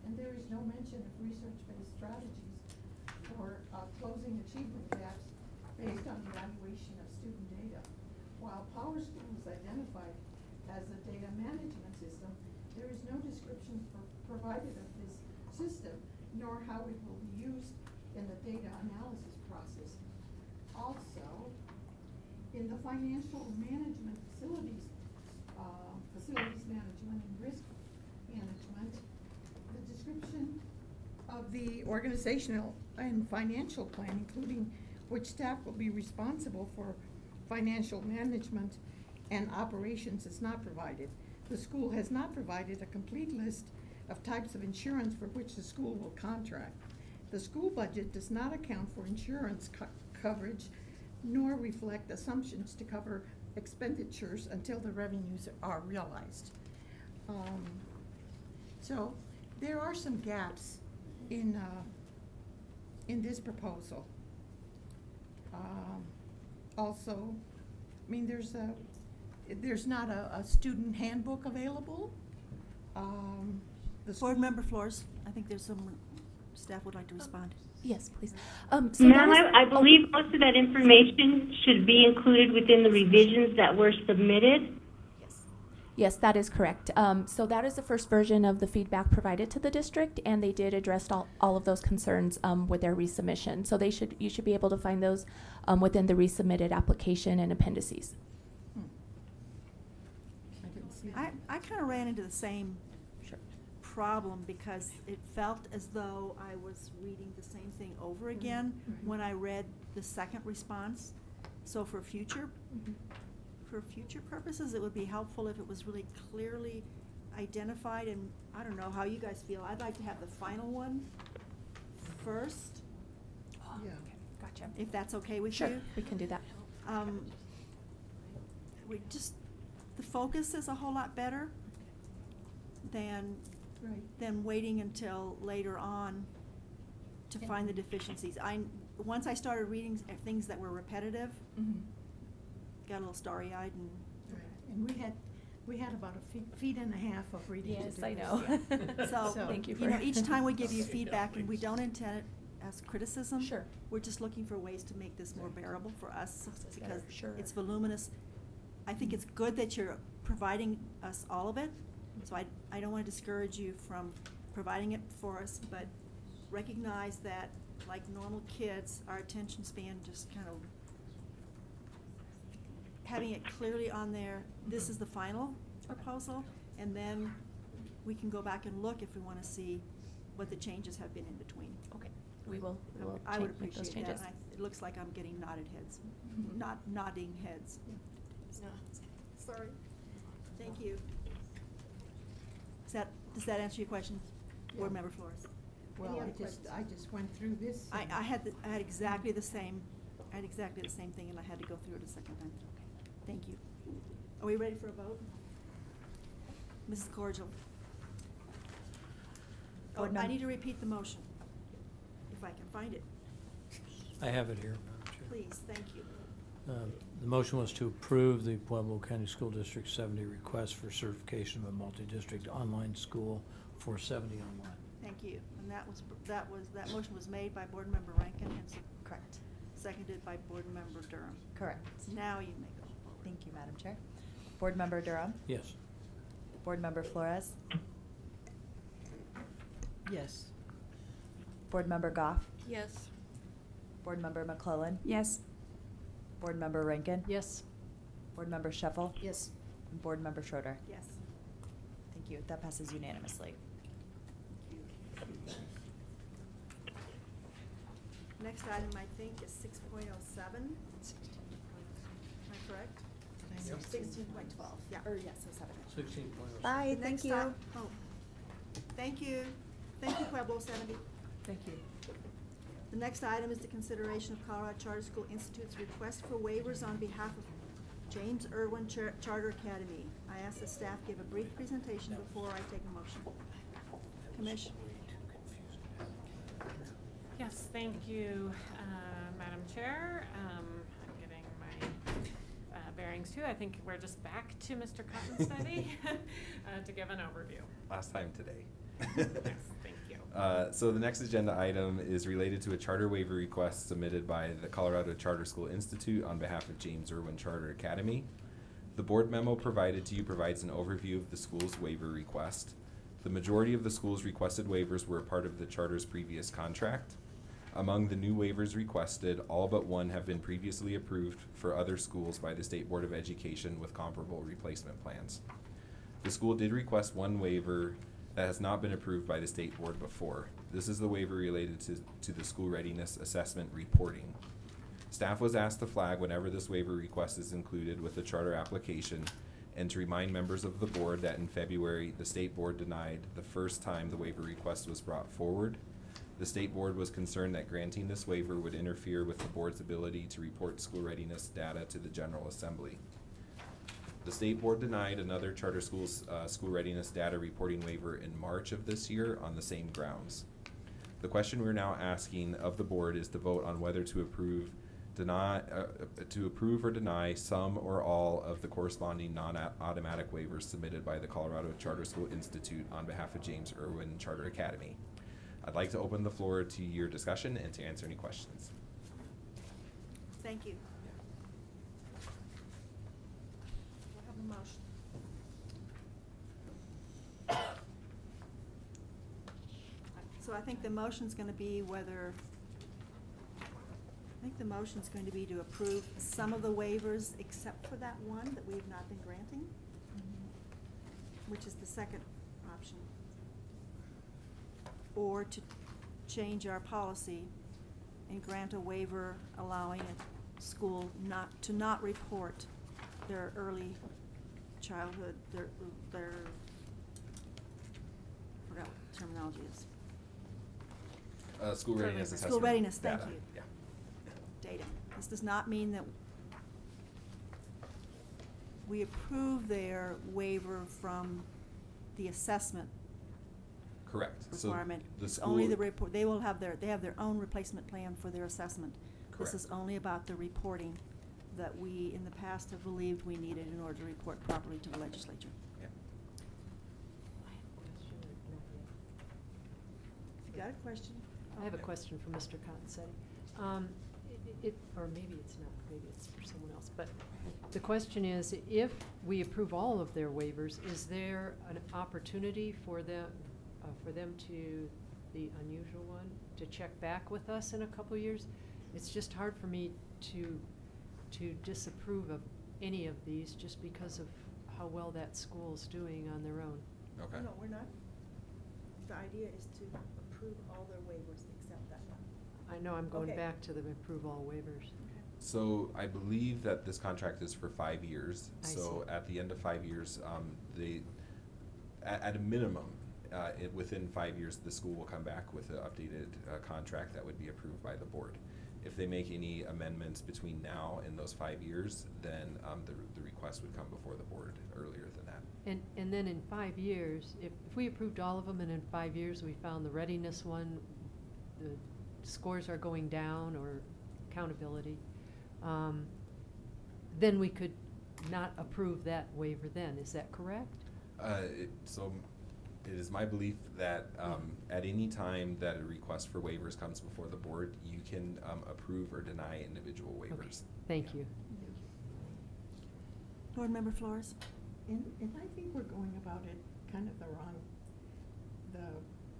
and there is no mention of research-based strategies for closing achievement gaps based on evaluation of student data. While PowerSchool is identified as a data management system, there is no description provided of this system, nor how it will be used in the data analysis process. Also, in the financial management facilities management and risk management, the description of the organizational and financial plan, including which staff will be responsible for financial management and operations, is not provided. The school has not provided a complete list of types of insurance for which the school will contract. The school budget does not account for insurance coverage, nor reflect assumptions to cover expenditures until the revenues are realized. So there are some gaps in this proposal. Also, I mean, there's not a student handbook available. Board Member Flores, I think there's some staff would like to respond. Yes, please. Ma'am, I believe most of that information should be included within the revisions that were submitted. Yes, that is correct. So that is the first version of the feedback provided to the district, and they did address all of those concerns with their resubmission. So you should be able to find those within the resubmitted application and appendices. I kind of ran into the same problem because it felt as though I was reading the same thing over again when I read the second response. So for future purposes, it would be helpful if it was really clearly identified, and I don't know how you guys feel. I'd like to have the final one first. Yeah. Okay, gotcha. If that's okay with Sure, you. we can do that. The focus is a whole lot better than waiting until later on to find the deficiencies. Once I started reading things that were repetitive, got a little starry-eyed and we had about a feet and a half of reading. Yes, to do I this, know. yeah. So, Thank you know, each time we give you feedback, and we don't intend it as criticism. Sure. We're just looking for ways to make this more bearable for us because Sure. it's voluminous. I think it's good that you're providing us all of it, so I don't want to discourage you from providing it for us, but recognize that, like normal kids, our attention span just kind of having it clearly on there. This is the final proposal, and then we can go back and look if we want to see what the changes have been in between. Okay, we will I would make those appreciate that. changes. And it looks like I'm getting nodded heads, not nodding heads. Sorry. Thank you. Does that answer your question, Board Member Flores? Well, I just went through this. I had exactly the same. I had exactly the same thing, and I had to go through it a second time. Thank you. Are we ready for a vote? Mrs. Cordial. Oh, I need to repeat the motion, if I can find it. I have it here, Madam Chair. Please, thank you. The motion was to approve the Pueblo County School District 70 request for certification of a multi-district online school for 70 online. Thank you. And that motion was made by Board Member Rankin and Correct. seconded by Board Member Durham. Correct. Now you may go. Thank you, Madam Chair. Board Member Durham? Yes. Board Member Flores? Yes. Board Member Goff? Yes. Board Member McClellan? Yes. Board Member Rankin? Yes. Board Member Shuffle? Yes. And Board Member Schroeder? Yes. Thank you. That passes unanimously. Next item, I think, is 6.07. Am I correct? 16.12, yeah. Or yes, so 7. 16.06. Bye, The thank next you. Thank you. Thank you, Pueblo 70. Thank you. The next item is the consideration of Colorado Charter School Institute's request for waivers on behalf of James Irwin Charter Academy. I ask the staff give a brief presentation before I take a motion. Commission. Yes, thank you, Madam Chair. I'm getting my bearings too. I think we're just back to Mr. Cottonsteady to give an overview. Last time today. Yes, thank you. So the next agenda item is related to a charter waiver request submitted by the Colorado Charter School Institute on behalf of James Irwin Charter Academy. The board memo provided to you provides an overview of the school's waiver request. The majority of the school's requested waivers were a part of the charter's previous contract. Among the new waivers requested, all but one have been previously approved for other schools by the State Board of Education with comparable replacement plans. The school did request one waiver that has not been approved by the state board before. This is the waiver related to the school readiness assessment reporting. Staff was asked to flag whenever this waiver request is included with the charter application and to remind members of the board that in February, the state board denied the first time the waiver request was brought forward. The state board was concerned that granting this waiver would interfere with the board's ability to report school readiness data to the General Assembly. The state board denied another charter school's school readiness data reporting waiver in March of this year on the same grounds. The question we're now asking of the board is to vote on whether to approve or deny some or all of the corresponding non-automatic waivers submitted by the Colorado Charter School Institute on behalf of James Irwin Charter Academy. I'd like to open the floor to your discussion and to answer any questions. Thank you. I have a motion. So I think the motion's gonna be whether, I think the motion's going to be to approve some of the waivers except for that one that we have not been granting, which is the second option. Or to change our policy and grant a waiver allowing a school to not report their early childhood, their I forgot what the terminology is. School readiness assessment. School readiness, thank data. you. Yeah. Data. This does not mean that we approve their waiver from the assessment Correct. requirement. So the It's only the school- report, they have their own replacement plan for their assessment. This is only about the reporting that we, in the past, have believed we needed in order to report properly to the legislature. Yeah. If you got a question? I have a question for Mr. Cottonsetti. Or maybe it's not, maybe it's for someone else, but the question is, if we approve all of their waivers, is there an opportunity for them to, the unusual one, to check back with us in a couple of years? It's just hard for me to disapprove of any of these just because of how well that school's doing on their own. Okay. No, we're not. The idea is to approve all their waivers except that one. I know I'm going Okay. back to the approve all waivers. So I believe that this contract is for 5 years. I So see. at the end of 5 years, at a minimum, within 5 years, the school will come back with an updated contract that would be approved by the board. If they make any amendments between now and those 5 years, then the request would come before the board earlier than that. And then in 5 years, if we approved all of them and in 5 years we found the readiness one, the scores are going down or accountability, then we could not approve that waiver then, is that correct? So it is my belief that at any time that a request for waivers comes before the board, you can approve or deny individual waivers. Thank you. Board Member Flores? And I think we're going about it kind of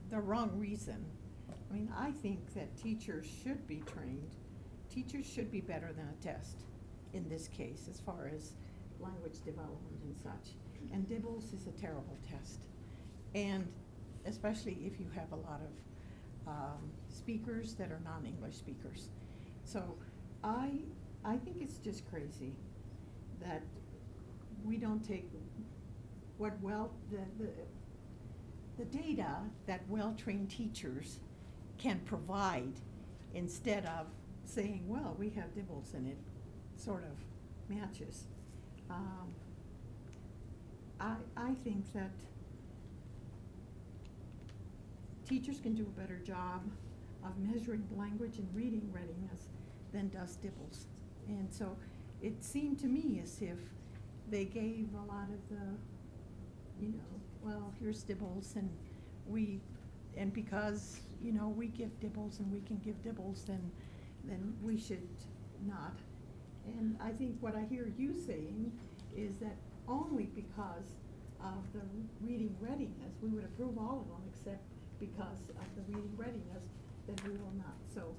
the wrong reason. I mean, I think that teachers should be trained. Teachers should be better than a test in this case, as far as language development and such. And DIBELS is a terrible test. And especially if you have a lot of speakers that are non-English speakers. So I think it's just crazy that we don't take what the data that well-trained teachers can provide instead of saying, well, we have dibbles and it sort of matches. I think that teachers can do a better job of measuring language and reading readiness than does dibbles. And so it seemed to me as if they gave a lot of the, well, here's dibbles and because, we give dibbles and we can give dibbles, then we should not. And I think what I hear you saying is that only because of the reading readiness, we would approve all of them except because of the reading readiness, then we will not. So,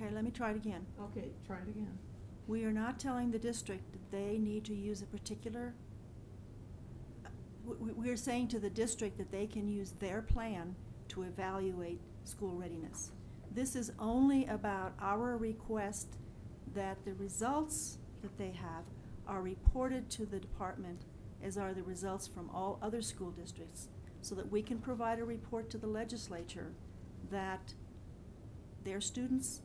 Okay, let me try it again. okay, try it again. We are not telling the district that they need to use a particular, we're saying to the district that they can use their plan to evaluate school readiness. This is only about our request that the results that they have are reported to the department, as are the results from all other school districts, so that we can provide a report to the legislature that their students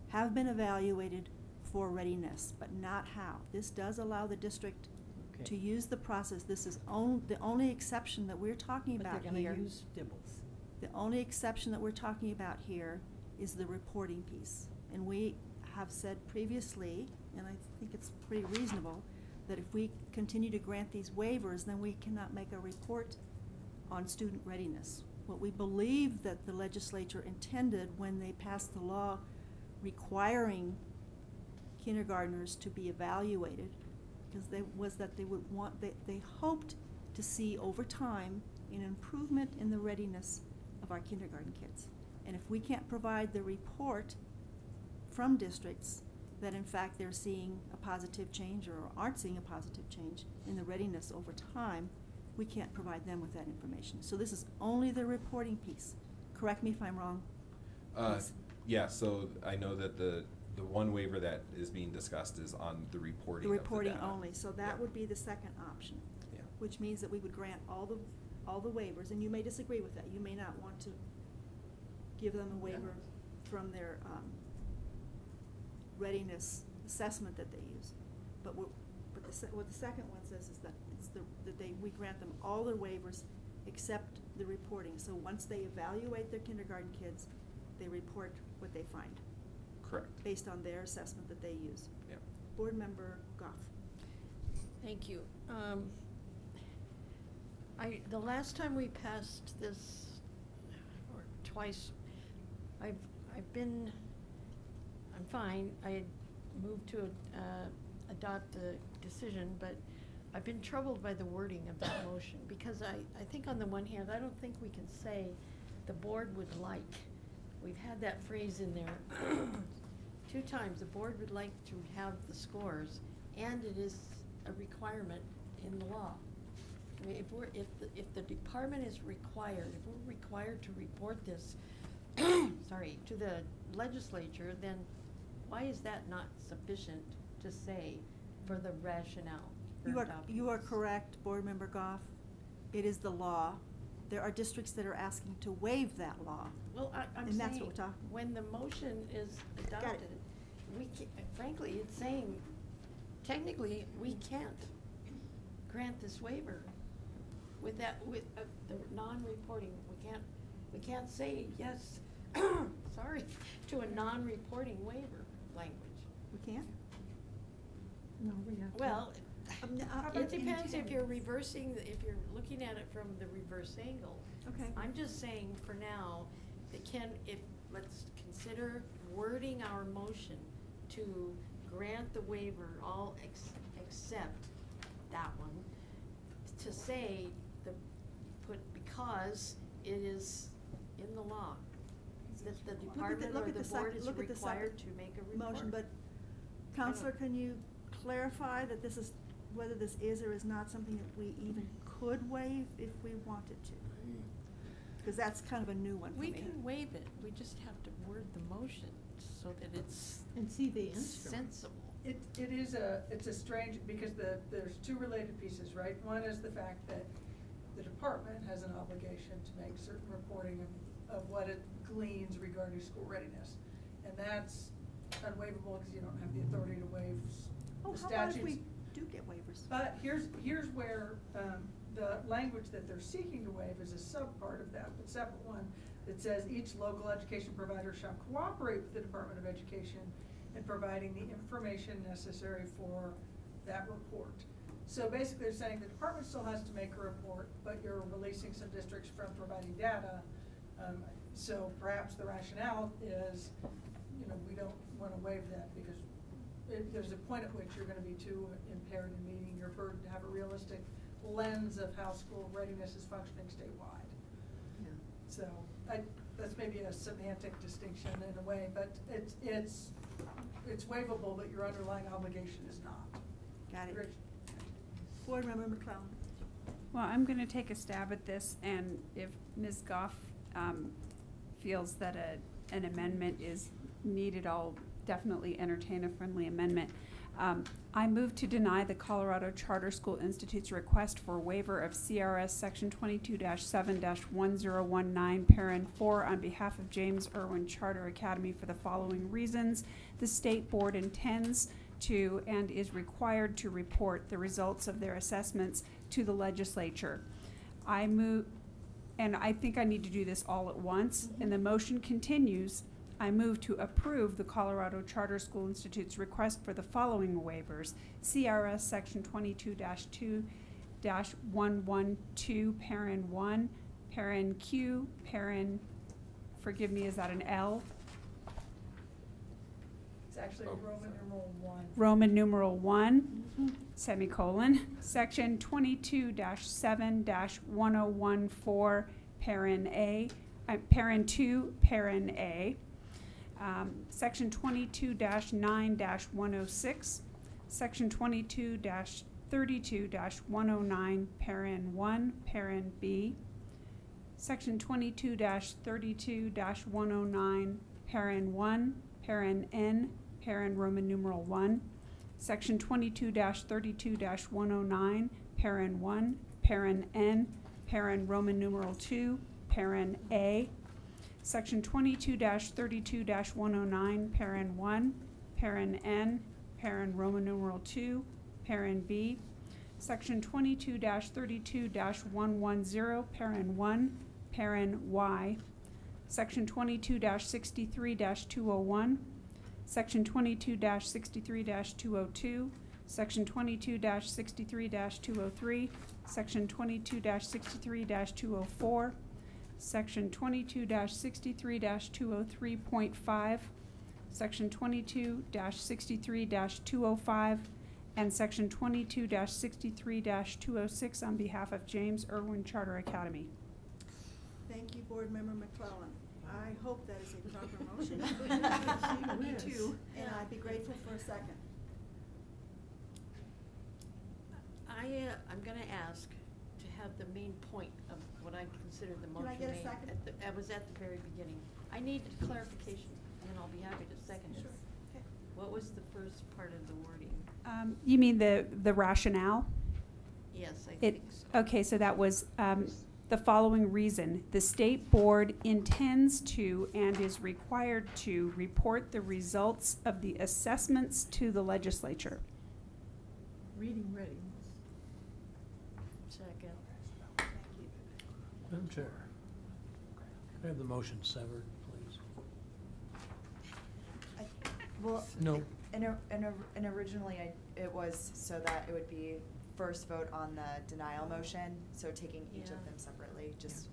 have been evaluated for readiness, but not how. This does allow the district to use the process. This is the only exception that we're talking about But they're here. gonna use dibbles. The only exception that we're talking about here is the reporting piece. And we have said previously, and I think it's pretty reasonable, that if we continue to grant these waivers, then we cannot make a report on student readiness. What we believe that the legislature intended when they passed the law requiring kindergartners to be evaluated, because they hoped to see over time an improvement in the readiness of our kindergarten kids. And if we can't provide the report from districts that in fact they're seeing a positive change or aren't seeing a positive change in the readiness over time, we can't provide them with that information. So this is only the reporting piece. Correct me if I'm wrong. please. Yeah, so I know that the one waiver that is being discussed is on the reporting The of the reporting data. only, so that would be the second option. Yeah. Which means that we would grant all the waivers, and you may disagree with that. You may not want to give them a waiver from their readiness assessment that they use. But what the second one says is that we grant them all their waivers except the reporting. So once they evaluate their kindergarten kids, they report what they find. Correct. Based on their assessment that they use. Yeah. Board Member Goff. Thank you. The last time we passed this, or twice, I'm fine. I had moved to adopt the decision, but I've been troubled by the wording of that motion, because I think on the one hand, I don't think we can say the board would like. We've had that phrase in there 2 times. The board would like to have the scores, and it is a requirement in the law. I mean, if the department is required, if we're required to report this, sorry, to the legislature, then why is that not sufficient to say for the rationale for adopting You are this? correct, Board Member Goff. It is the law. There are districts that are asking to waive that law. Well, I'm And that's saying, what we're talking. when the motion is adopted, frankly, it's saying, technically, we can't grant this waiver with the non-reporting. We can't say yes, sorry, to a non-reporting waiver language. We can't? No, we have to. Well, about it depends if intent? you're if you're looking at it from the reverse angle. Okay. I'm just saying for now, let's consider wording our motion to grant the waiver, all except that one, to say because it is in the law, that the department or the board is required to make a report. Motion, but Counselor, can you clarify that this is, whether this is or is not something that we even could waive if we wanted to? Because that's kind of a new one for me. We can waive it, we just have to word the motion so that it's And see the instrument. sensible. it's a strange, because there's two related pieces, right? One is the fact that the department has an obligation to make certain reporting of what it gleans regarding school readiness. And that's unwaivable because you don't have the authority to waive Oh, the how about if statutes. we do get waivers? But here's where, the language that they're seeking to waive is a subpart of that, but separate one, that says each local education provider shall cooperate with the Department of Education in providing the information necessary for that report. So basically, they're saying the department still has to make a report, but you're releasing some districts from providing data. So perhaps the rationale is, we don't want to waive that because there's a point at which you're going to be too impaired in meeting your burden to have a realistic lens of how school readiness is functioning statewide. Yeah. So that's maybe a semantic distinction in a way, but it's waivable, but your underlying obligation is not. Got it. Rich? Board Member McClellan. Well, I'm going to take a stab at this, and if Ms. Goff feels that an amendment is needed, I'll definitely entertain a friendly amendment. I move to deny the Colorado Charter School Institute's request for waiver of CRS Section 22-7-1019, Parent 4, on behalf of James Irwin Charter Academy for the following reasons. The state board intends to and is required to report the results of their assessments to the legislature. I move, and I think I need to do this all at once, and the motion continues. I move to approve the Colorado Charter School Institute's request for the following waivers. CRS Section 22-2-112, Parent 1, Parent Q, Parent, forgive me, is that an L? It's actually Roman numeral 1. Roman numeral 1, semicolon. Section 22-7-1014, Parent A, Parent 2, Parent A. Section 22-9-106, Section 22-32-109, Parent 1, Parent B, Section 22-32-109, Parent 1, Parent N, Parent Roman numeral 1, Section 22-32-109, Parent 1, Parent N, Parent Roman numeral 2, Parent A, Section 22-32-109, Parent 1, Parent N, Parent Roman numeral 2, Parent B, Section 22-32-110, Parent 1, Parent Y, Section 22-63-201, Section 22-63-202, Section 22-63-203, Section 22-63-204, Section 22-63-203.5, Section 22-63-205, and Section 22-63-206 on behalf of James Irwin Charter Academy. Thank you, Board Member McClellan. I hope that is a proper motion. Me too, and I'd be grateful for a second. I'm going to ask to have the main point of what I consider the motion Can I get a made second? I was at the very beginning. I need clarification, and I'll be happy to second it. Sure. Okay. What was the first part of the wording? You mean the rationale? Yes, I It, think so. okay, so that was the following reason. The state board intends to and is required to report the results of the assessments to the legislature. Reading ready. Second. Thank you. Madam Chair, can I have the motion severed, please? Well, No. and originally it was so that it would be first vote on the denial motion, so taking each Yeah. of them separately, just,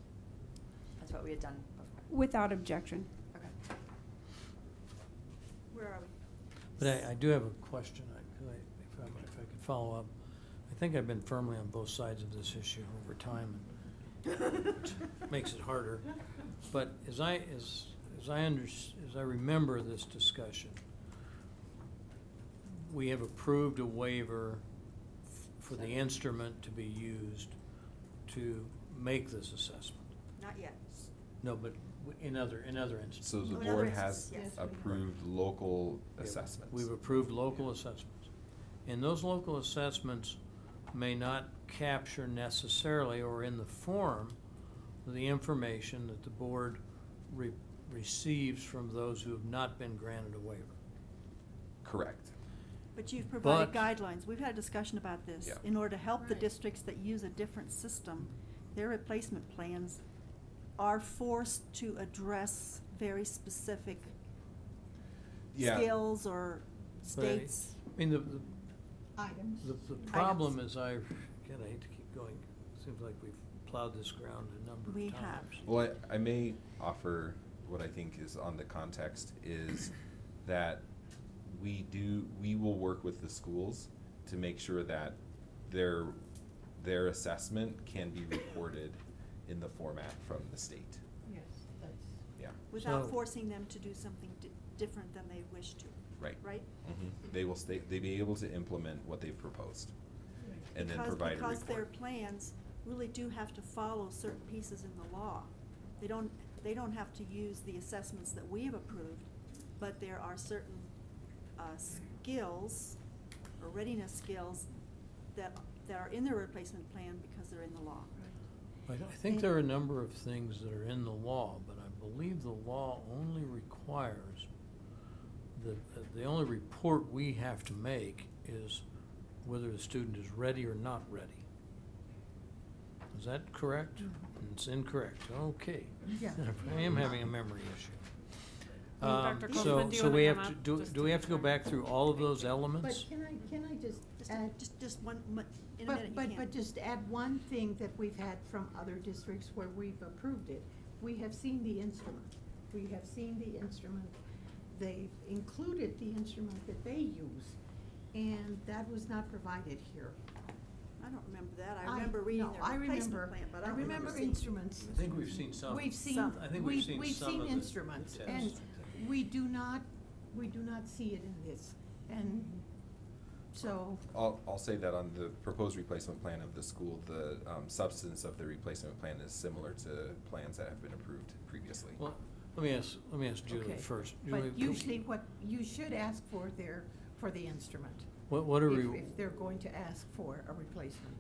that's what we had done before. Without objection. Okay. Where are we? But I do have a question, if I could follow up. I think I've been firmly on both sides of this issue over time, which makes it harder. But as I remember this discussion, we have approved a waiver for the instrument to be used to make this assessment. Not yet. No, but In other instances. So the Oh, in other board has instances, yes. approved local Yeah, assessments. We've approved local assessments. And those local assessments may not capture necessarily or in the form of the information that the board receives from those who have not been granted a waiver. Correct. But you've provided But- guidelines. We've had a discussion about this. Yeah. In order to help the Right. districts that use a different system, their replacement plans are forced to address very specific Yeah. skills or states. I mean, the Items. The problem is I hate to keep going, seems like we've plowed this ground a number of We times. have. Well, I may offer what I think is on the context is that we will work with the schools to make sure that their assessment can be reported in the format from the state. Yes, that's. Yeah. Without So- forcing them to do something different than they wish to. Right. Right? They will they be able to implement what they've proposed and then provide a report. Because their plans really do have to follow certain pieces in the law. They don't have to use the assessments that we have approved, but there are certain skills or readiness skills that are in their replacement plan because they're in the law. I think there are a number of things that are in the law, but I believe the law only requires the only report we have to make is whether the student is ready or not ready. Is that correct? It's incorrect. Okay. Yeah. I am having a memory issue. Dr. So Coleman, do you wanna we come have to, up do just we have to go back through all of those But elements? can I just add? Just one, in a minute you can. But just add one thing that we've had from other districts where we've approved it. We have seen the instrument. We have seen the instrument. They've included the instrument that they use, and that was not provided here. I don't remember that. I remember reading no, their I replacement remember- plan, but I I don't remember remember seeing. instruments. I think we've seen some. We've seen, Some. I think we've seen we've some seen of the instruments, tests, and I think. we do not see it in this, and so. I'll say that on the proposed replacement plan of the school, the substance of the replacement plan is similar to plans that have been approved previously. Well, let me ask Julie Okay. first. But Julie, usually what you should ask for for the instrument. What are we? If they're going to ask for a replacement.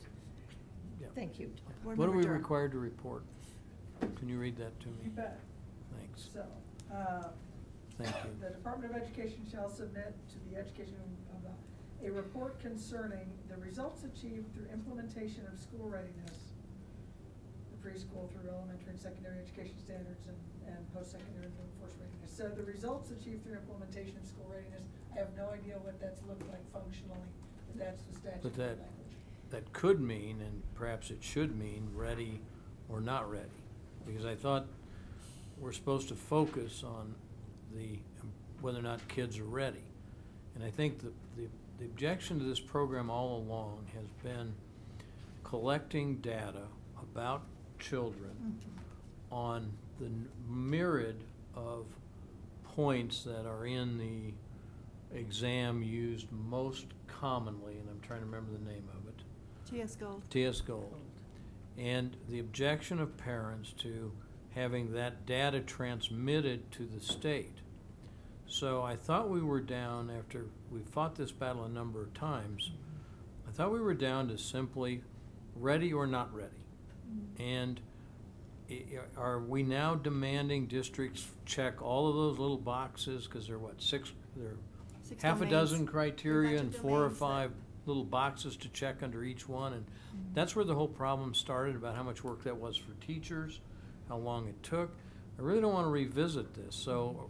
Yeah. Thank you. Board What are Member we Durham. required to report? Can you read that to me? You bet. Thanks. So, Thank you. the Department of Education shall submit to the Education a report concerning the results achieved through implementation of school readiness, the preschool through elementary and secondary education standards and post-secondary and workforce readiness. So the results achieved through implementation of school readiness, I have no idea what that's looked like functionally, but that's the But statutory that, language. that could mean, and perhaps it should mean, ready or not ready. Because I thought we're supposed to focus on whether or not kids are ready. And I think the objection to this program all along has been collecting data about children on the myriad of points that are in the exam used most commonly, and I'm trying to remember the name of it. TS Gold. TS Gold. And the objection of parents to having that data transmitted to the state. So I thought we were down, after we fought this battle a number of times, I thought we were down to simply ready or not ready. And are we now demanding districts check all of those little boxes, because they're what, Six half a domains. dozen criteria Bunch of and 4 or domains that- 5 little boxes to check under each one, and that's where the whole problem started, about how much work that was for teachers, how long it took. I really don't want to revisit this, so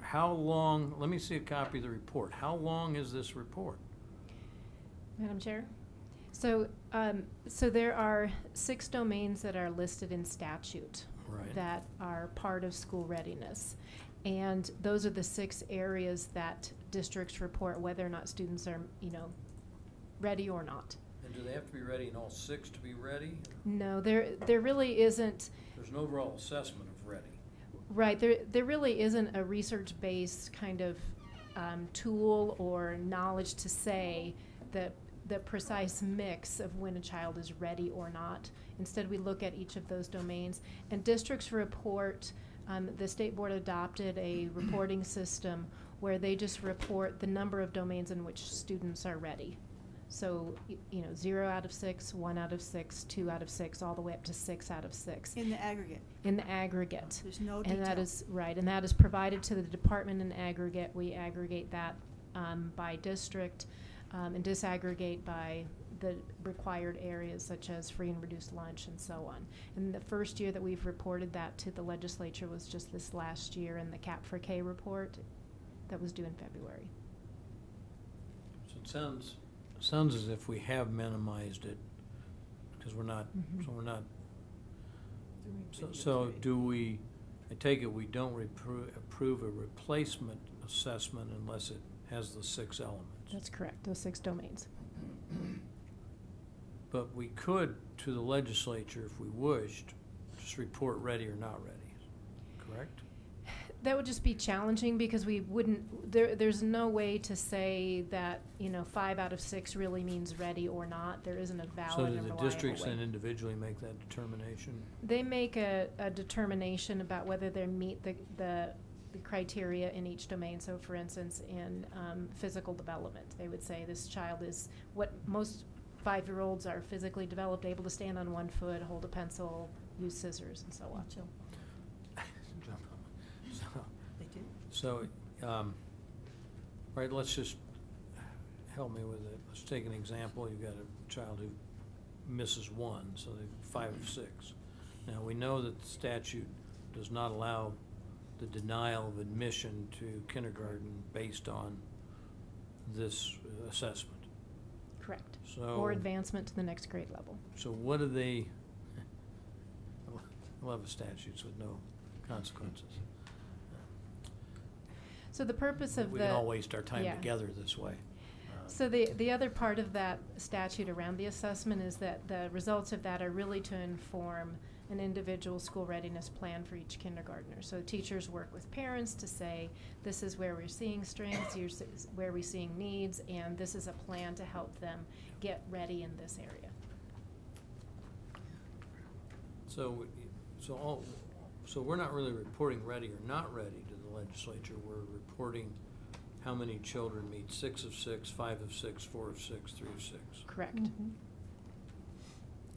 how long, let me see a copy of the report. How long is this report? Madam Chair? So, so there are 6 domains that are listed in statute Right. that are part of school readiness. And those are the 6 areas that districts report whether or not students are, ready or not. And do they have to be ready in all 6 to be ready? No, there really isn't. There's an overall assessment of ready. Right, there really isn't a research-based kind of tool or knowledge to say that the precise mix of when a child is ready or not. Instead, we look at each of those domains, and districts report The state board adopted a reporting system where they just report the number of domains in which students are ready. So, 0 out of 6, 1 out of 6, 2 out of 6, all the way up to 6 out of 6. In the aggregate. In the aggregate. There's no And that detail. is, right, and that is provided to the department in aggregate. We aggregate that by district and disaggregate by the required areas such as free and reduced lunch and so on. And the first year that we've reported that to the legislature was just this last year in the CAP for K report that was due in February. So it sounds as if we have minimized it, because we're not, so we're not, so do we, I take it we don't approve a replacement assessment unless it has the 6 elements? That's correct, those 6 domains. But we could, to the legislature, if we wished, just report ready or not ready, correct? That would just be challenging because we wouldn't, there's no way to say that, 5 out of 6 really means ready or not. There isn't a valid So and do the reliable districts way. then individually make that determination? They make a determination about whether they meet the criteria in each domain. So for instance, in physical development, they would say this child is what most 5-year-olds are: physically developed, able to stand on one foot, hold a pencil, use scissors, and so on. They do. So, right, let's just, help me with it. Let's take an example. You've got a child who misses 1, so they're 5 of 6. Now, we know that the statute does not allow the denial of admission to kindergarten based on this assessment. Correct. So, or advancement to the next grade level. So what do they, I love statutes with no consequences. So the purpose of We can all waste our time together this way. So the other part of that statute around the assessment is that the results of that are really to inform an individual school readiness plan for each kindergartner. So teachers work with parents to say, this is where we're seeing strengths, here's where we're seeing needs, and this is a plan to help them get ready in this area. So we're not really reporting ready or not ready to the legislature. We're reporting how many children meet 6 of 6, 5 of 6, 4 of 6, 3 of 6. Correct. Mm-hmm.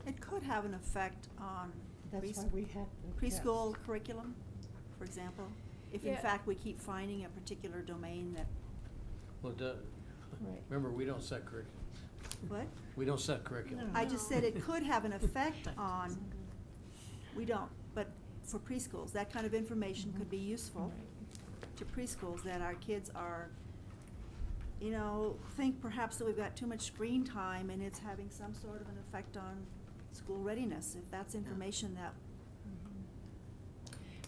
It could have an effect on That's why we had the preschool curriculum, for example. If in Yeah. fact we keep finding a particular domain that, Well, Right. remember, we don't set curriculum. what? We don't set curriculum. I just said it could have an effect on, we don't, but for preschools, that kind of information could be useful to preschools, that our kids are, think perhaps that we've got too much screen time and it's having some sort of an effect on school readiness, if that's information that,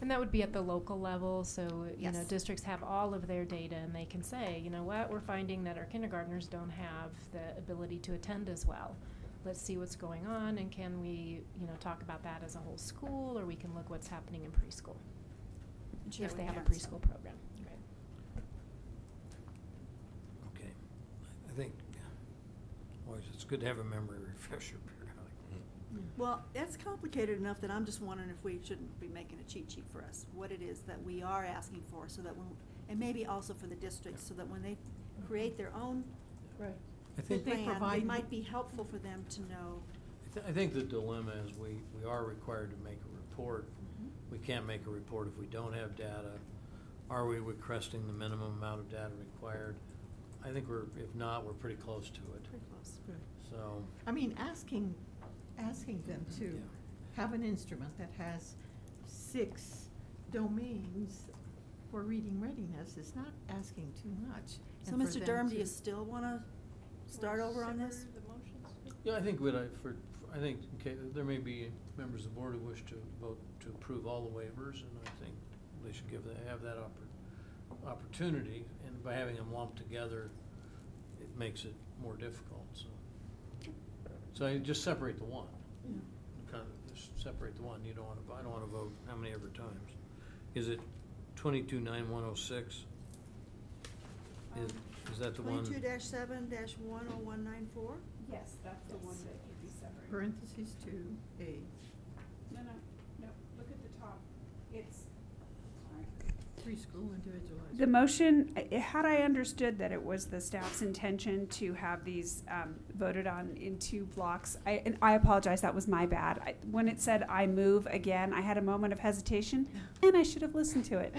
And that would be at the local level, so, Yes. districts have all of their data and they can say, you know what, we're finding that our kindergartners don't have the ability to attend as well. Let's see what's going on, and can we, talk about that as a whole school, or we can look what's happening in preschool. and share If with they have a parents. preschool program. Okay. I think, always, it's good to have a memory refresher periodically. Well, that's complicated enough that I'm just wondering if we shouldn't be making a cheat sheet for us, what it is that we are asking for, so that when, and maybe also for the districts, so that when they create their own Right. I think, plan, it might be helpful for them to know. I think the dilemma is we are required to make a report. We can't make a report if we don't have data. Are we requesting the minimum amount of data required? I think if not, we're pretty close to it. Pretty close. So, I mean, asking them to have an instrument that has 6 domains for reading readiness is not asking too much. So, And for Mr. them Durham, do you to- still wanna start over on this? yeah, I think there may be members of the board who wish to vote to approve all the waivers, and I think they should have that opportunity, and by having them lumped together, it makes it more difficult, so. So I just separate the one. Kind of just separate the one. I don't wanna vote how many ever times. Is it 22-9106? Is that the one? 22-7-10194? Yes, that's the one that you'd be separating. Parentheses 2A. No, look at the top. It's Preschool individualized. The motion, had I understood that it was the staff's intention to have these voted on in 2 blocks, and I apologize, that was my bad. When it said I move again, I had a moment of hesitation, and I should have listened to it.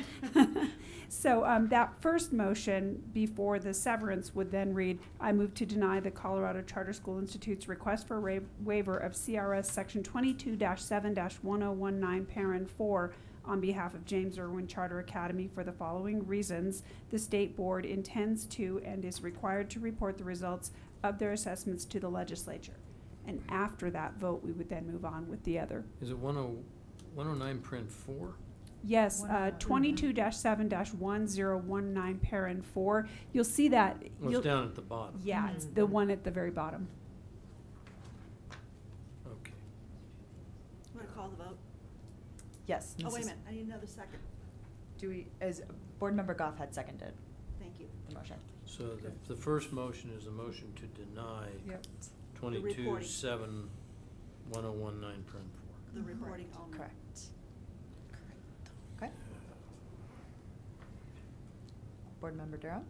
So that first motion before the severance would then read, I move to deny the Colorado Charter School Institute's request for a waiver of CRS Section 22-7-1019, Parent 4, on behalf of James Irwin Charter Academy for the following reasons. The state board intends to and is required to report the results of their assessments to the legislature. And after that vote, we would then move on with the other. Is it 109 print 4? Yes, 22-7-1019, Parent 4. You'll see that. Well, it's down at the bottom. Yeah, it's the one at the very bottom. Okay. Want to call the vote? Yes. Oh, wait a Mrs. minute, I need another second. Board Member Goff had seconded Thank you. the motion. So the first motion is a motion to deny Yep. 22-7-1019 print 4. The reporting only. Correct. Okay. Board Member Durham?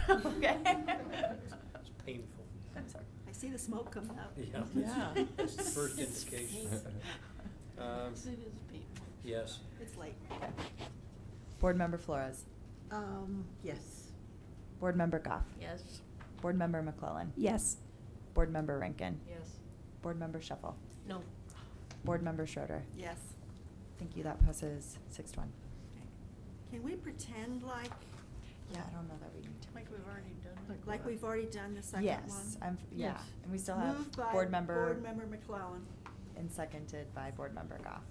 Okay. It's painful. I'm sorry. I see the smoke coming out. Yeah. Yeah. It's the first indication. It is painful. Yes. It's late. Board Member Flores? Yes. Board Member Goff? Yes. Board Member McClellan? Yes. Board Member Rankin? Yes. Board Member Shuffle? No. Board Member Schroeder? Yes. Thank you, that passes 6-1. Can we pretend like, Yeah, I don't know that we need to. Like we've already done it. like we've already done the second one? Yes, yeah, Yes. and we still have Moved by Board Member Board Member McClellan. and seconded by Board Member Goff.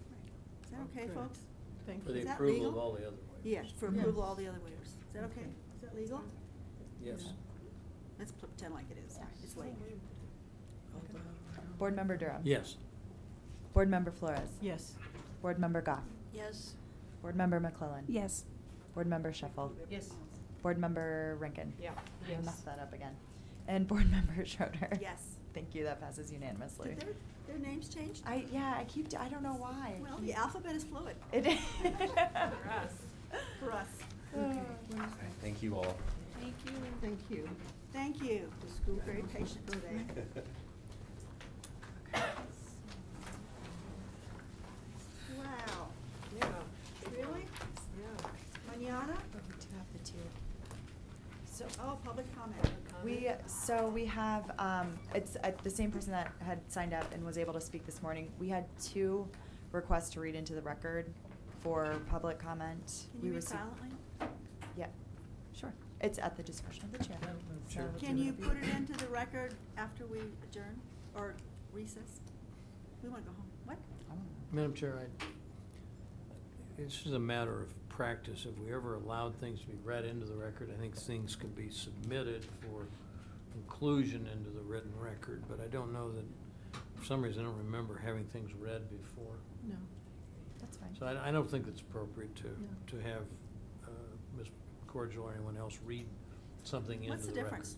Is that okay, folks? Thank For you. the Is that approval legal? of all the other waivers. Yes, for Yes. approval of all the other waivers. Is that okay? Is that legal? Yes. Let's pretend like it is. It's late. Board Member Durham? Yes. Board Member Flores? Yes. Board Member Goff? Yes. Board Member McClellan? Yes. Board Member Shuffle? Yes. Board Member Rankin? Yeah. I Yes. messed that up again. And Board Member Schroeder? Yes. Thank you, that passes unanimously. Did their names changed? I don't know why. Well, the alphabet is fluid. It is. For us. For us. Thank you all. Thank you. Thank you. Thank you. The school very patient today. Wow. Yeah. Really? Yeah. Manana? We do have the two. Oh, public comment. We have, it's the same person that had signed up and was able to speak this morning. We had 2 requests to read into the record for public comment. Can We you read received- silently? Yeah, sure. It's at the discretion of the chair. Sure. So Can do you whatever put it into the record after we adjourn or recess? We want to go home. What? Madam Chair, this is a matter of practice. If we ever allowed things to be read into the record, I think things could be submitted for inclusion into the written record, but I don't know that, for some reason, I don't remember having things read before. No. That's fine. So I don't think it's appropriate to have Ms. Cordial or anyone else read something into the record. What's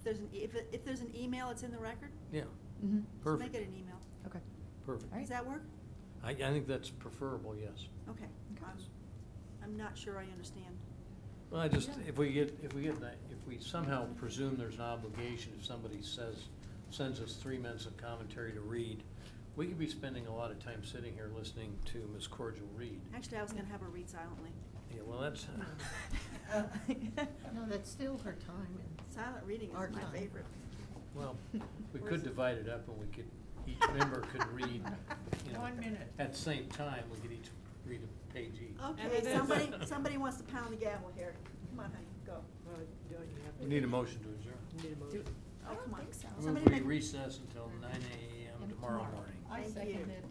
the difference? If there's an email, it's in the record? Yeah. Mhm. So Perfect. make it an email. Okay. Perfect. All right. Does that work? I think that's preferable, yes. Okay. I'm not sure I understand. Well, if we somehow presume there's an obligation, if somebody sends us 3 minutes of commentary to read, we could be spending a lot of time sitting here listening to Ms. Cordial read. Actually, I was gonna have her read silently. Yeah, well, that's, No, that's still her time and. Silent reading Our is my time. favorite. well, we could divide it up and we could, each member could read, 1 minute. at the same time, we could each read a page each. Okay, somebody wants to pound the gavel here. Come on, honey, go. We need a motion to adjourn. Oh, come on. so. Move Somebody we make- recess until 9 a.m. tomorrow morning. I Thank second you. it.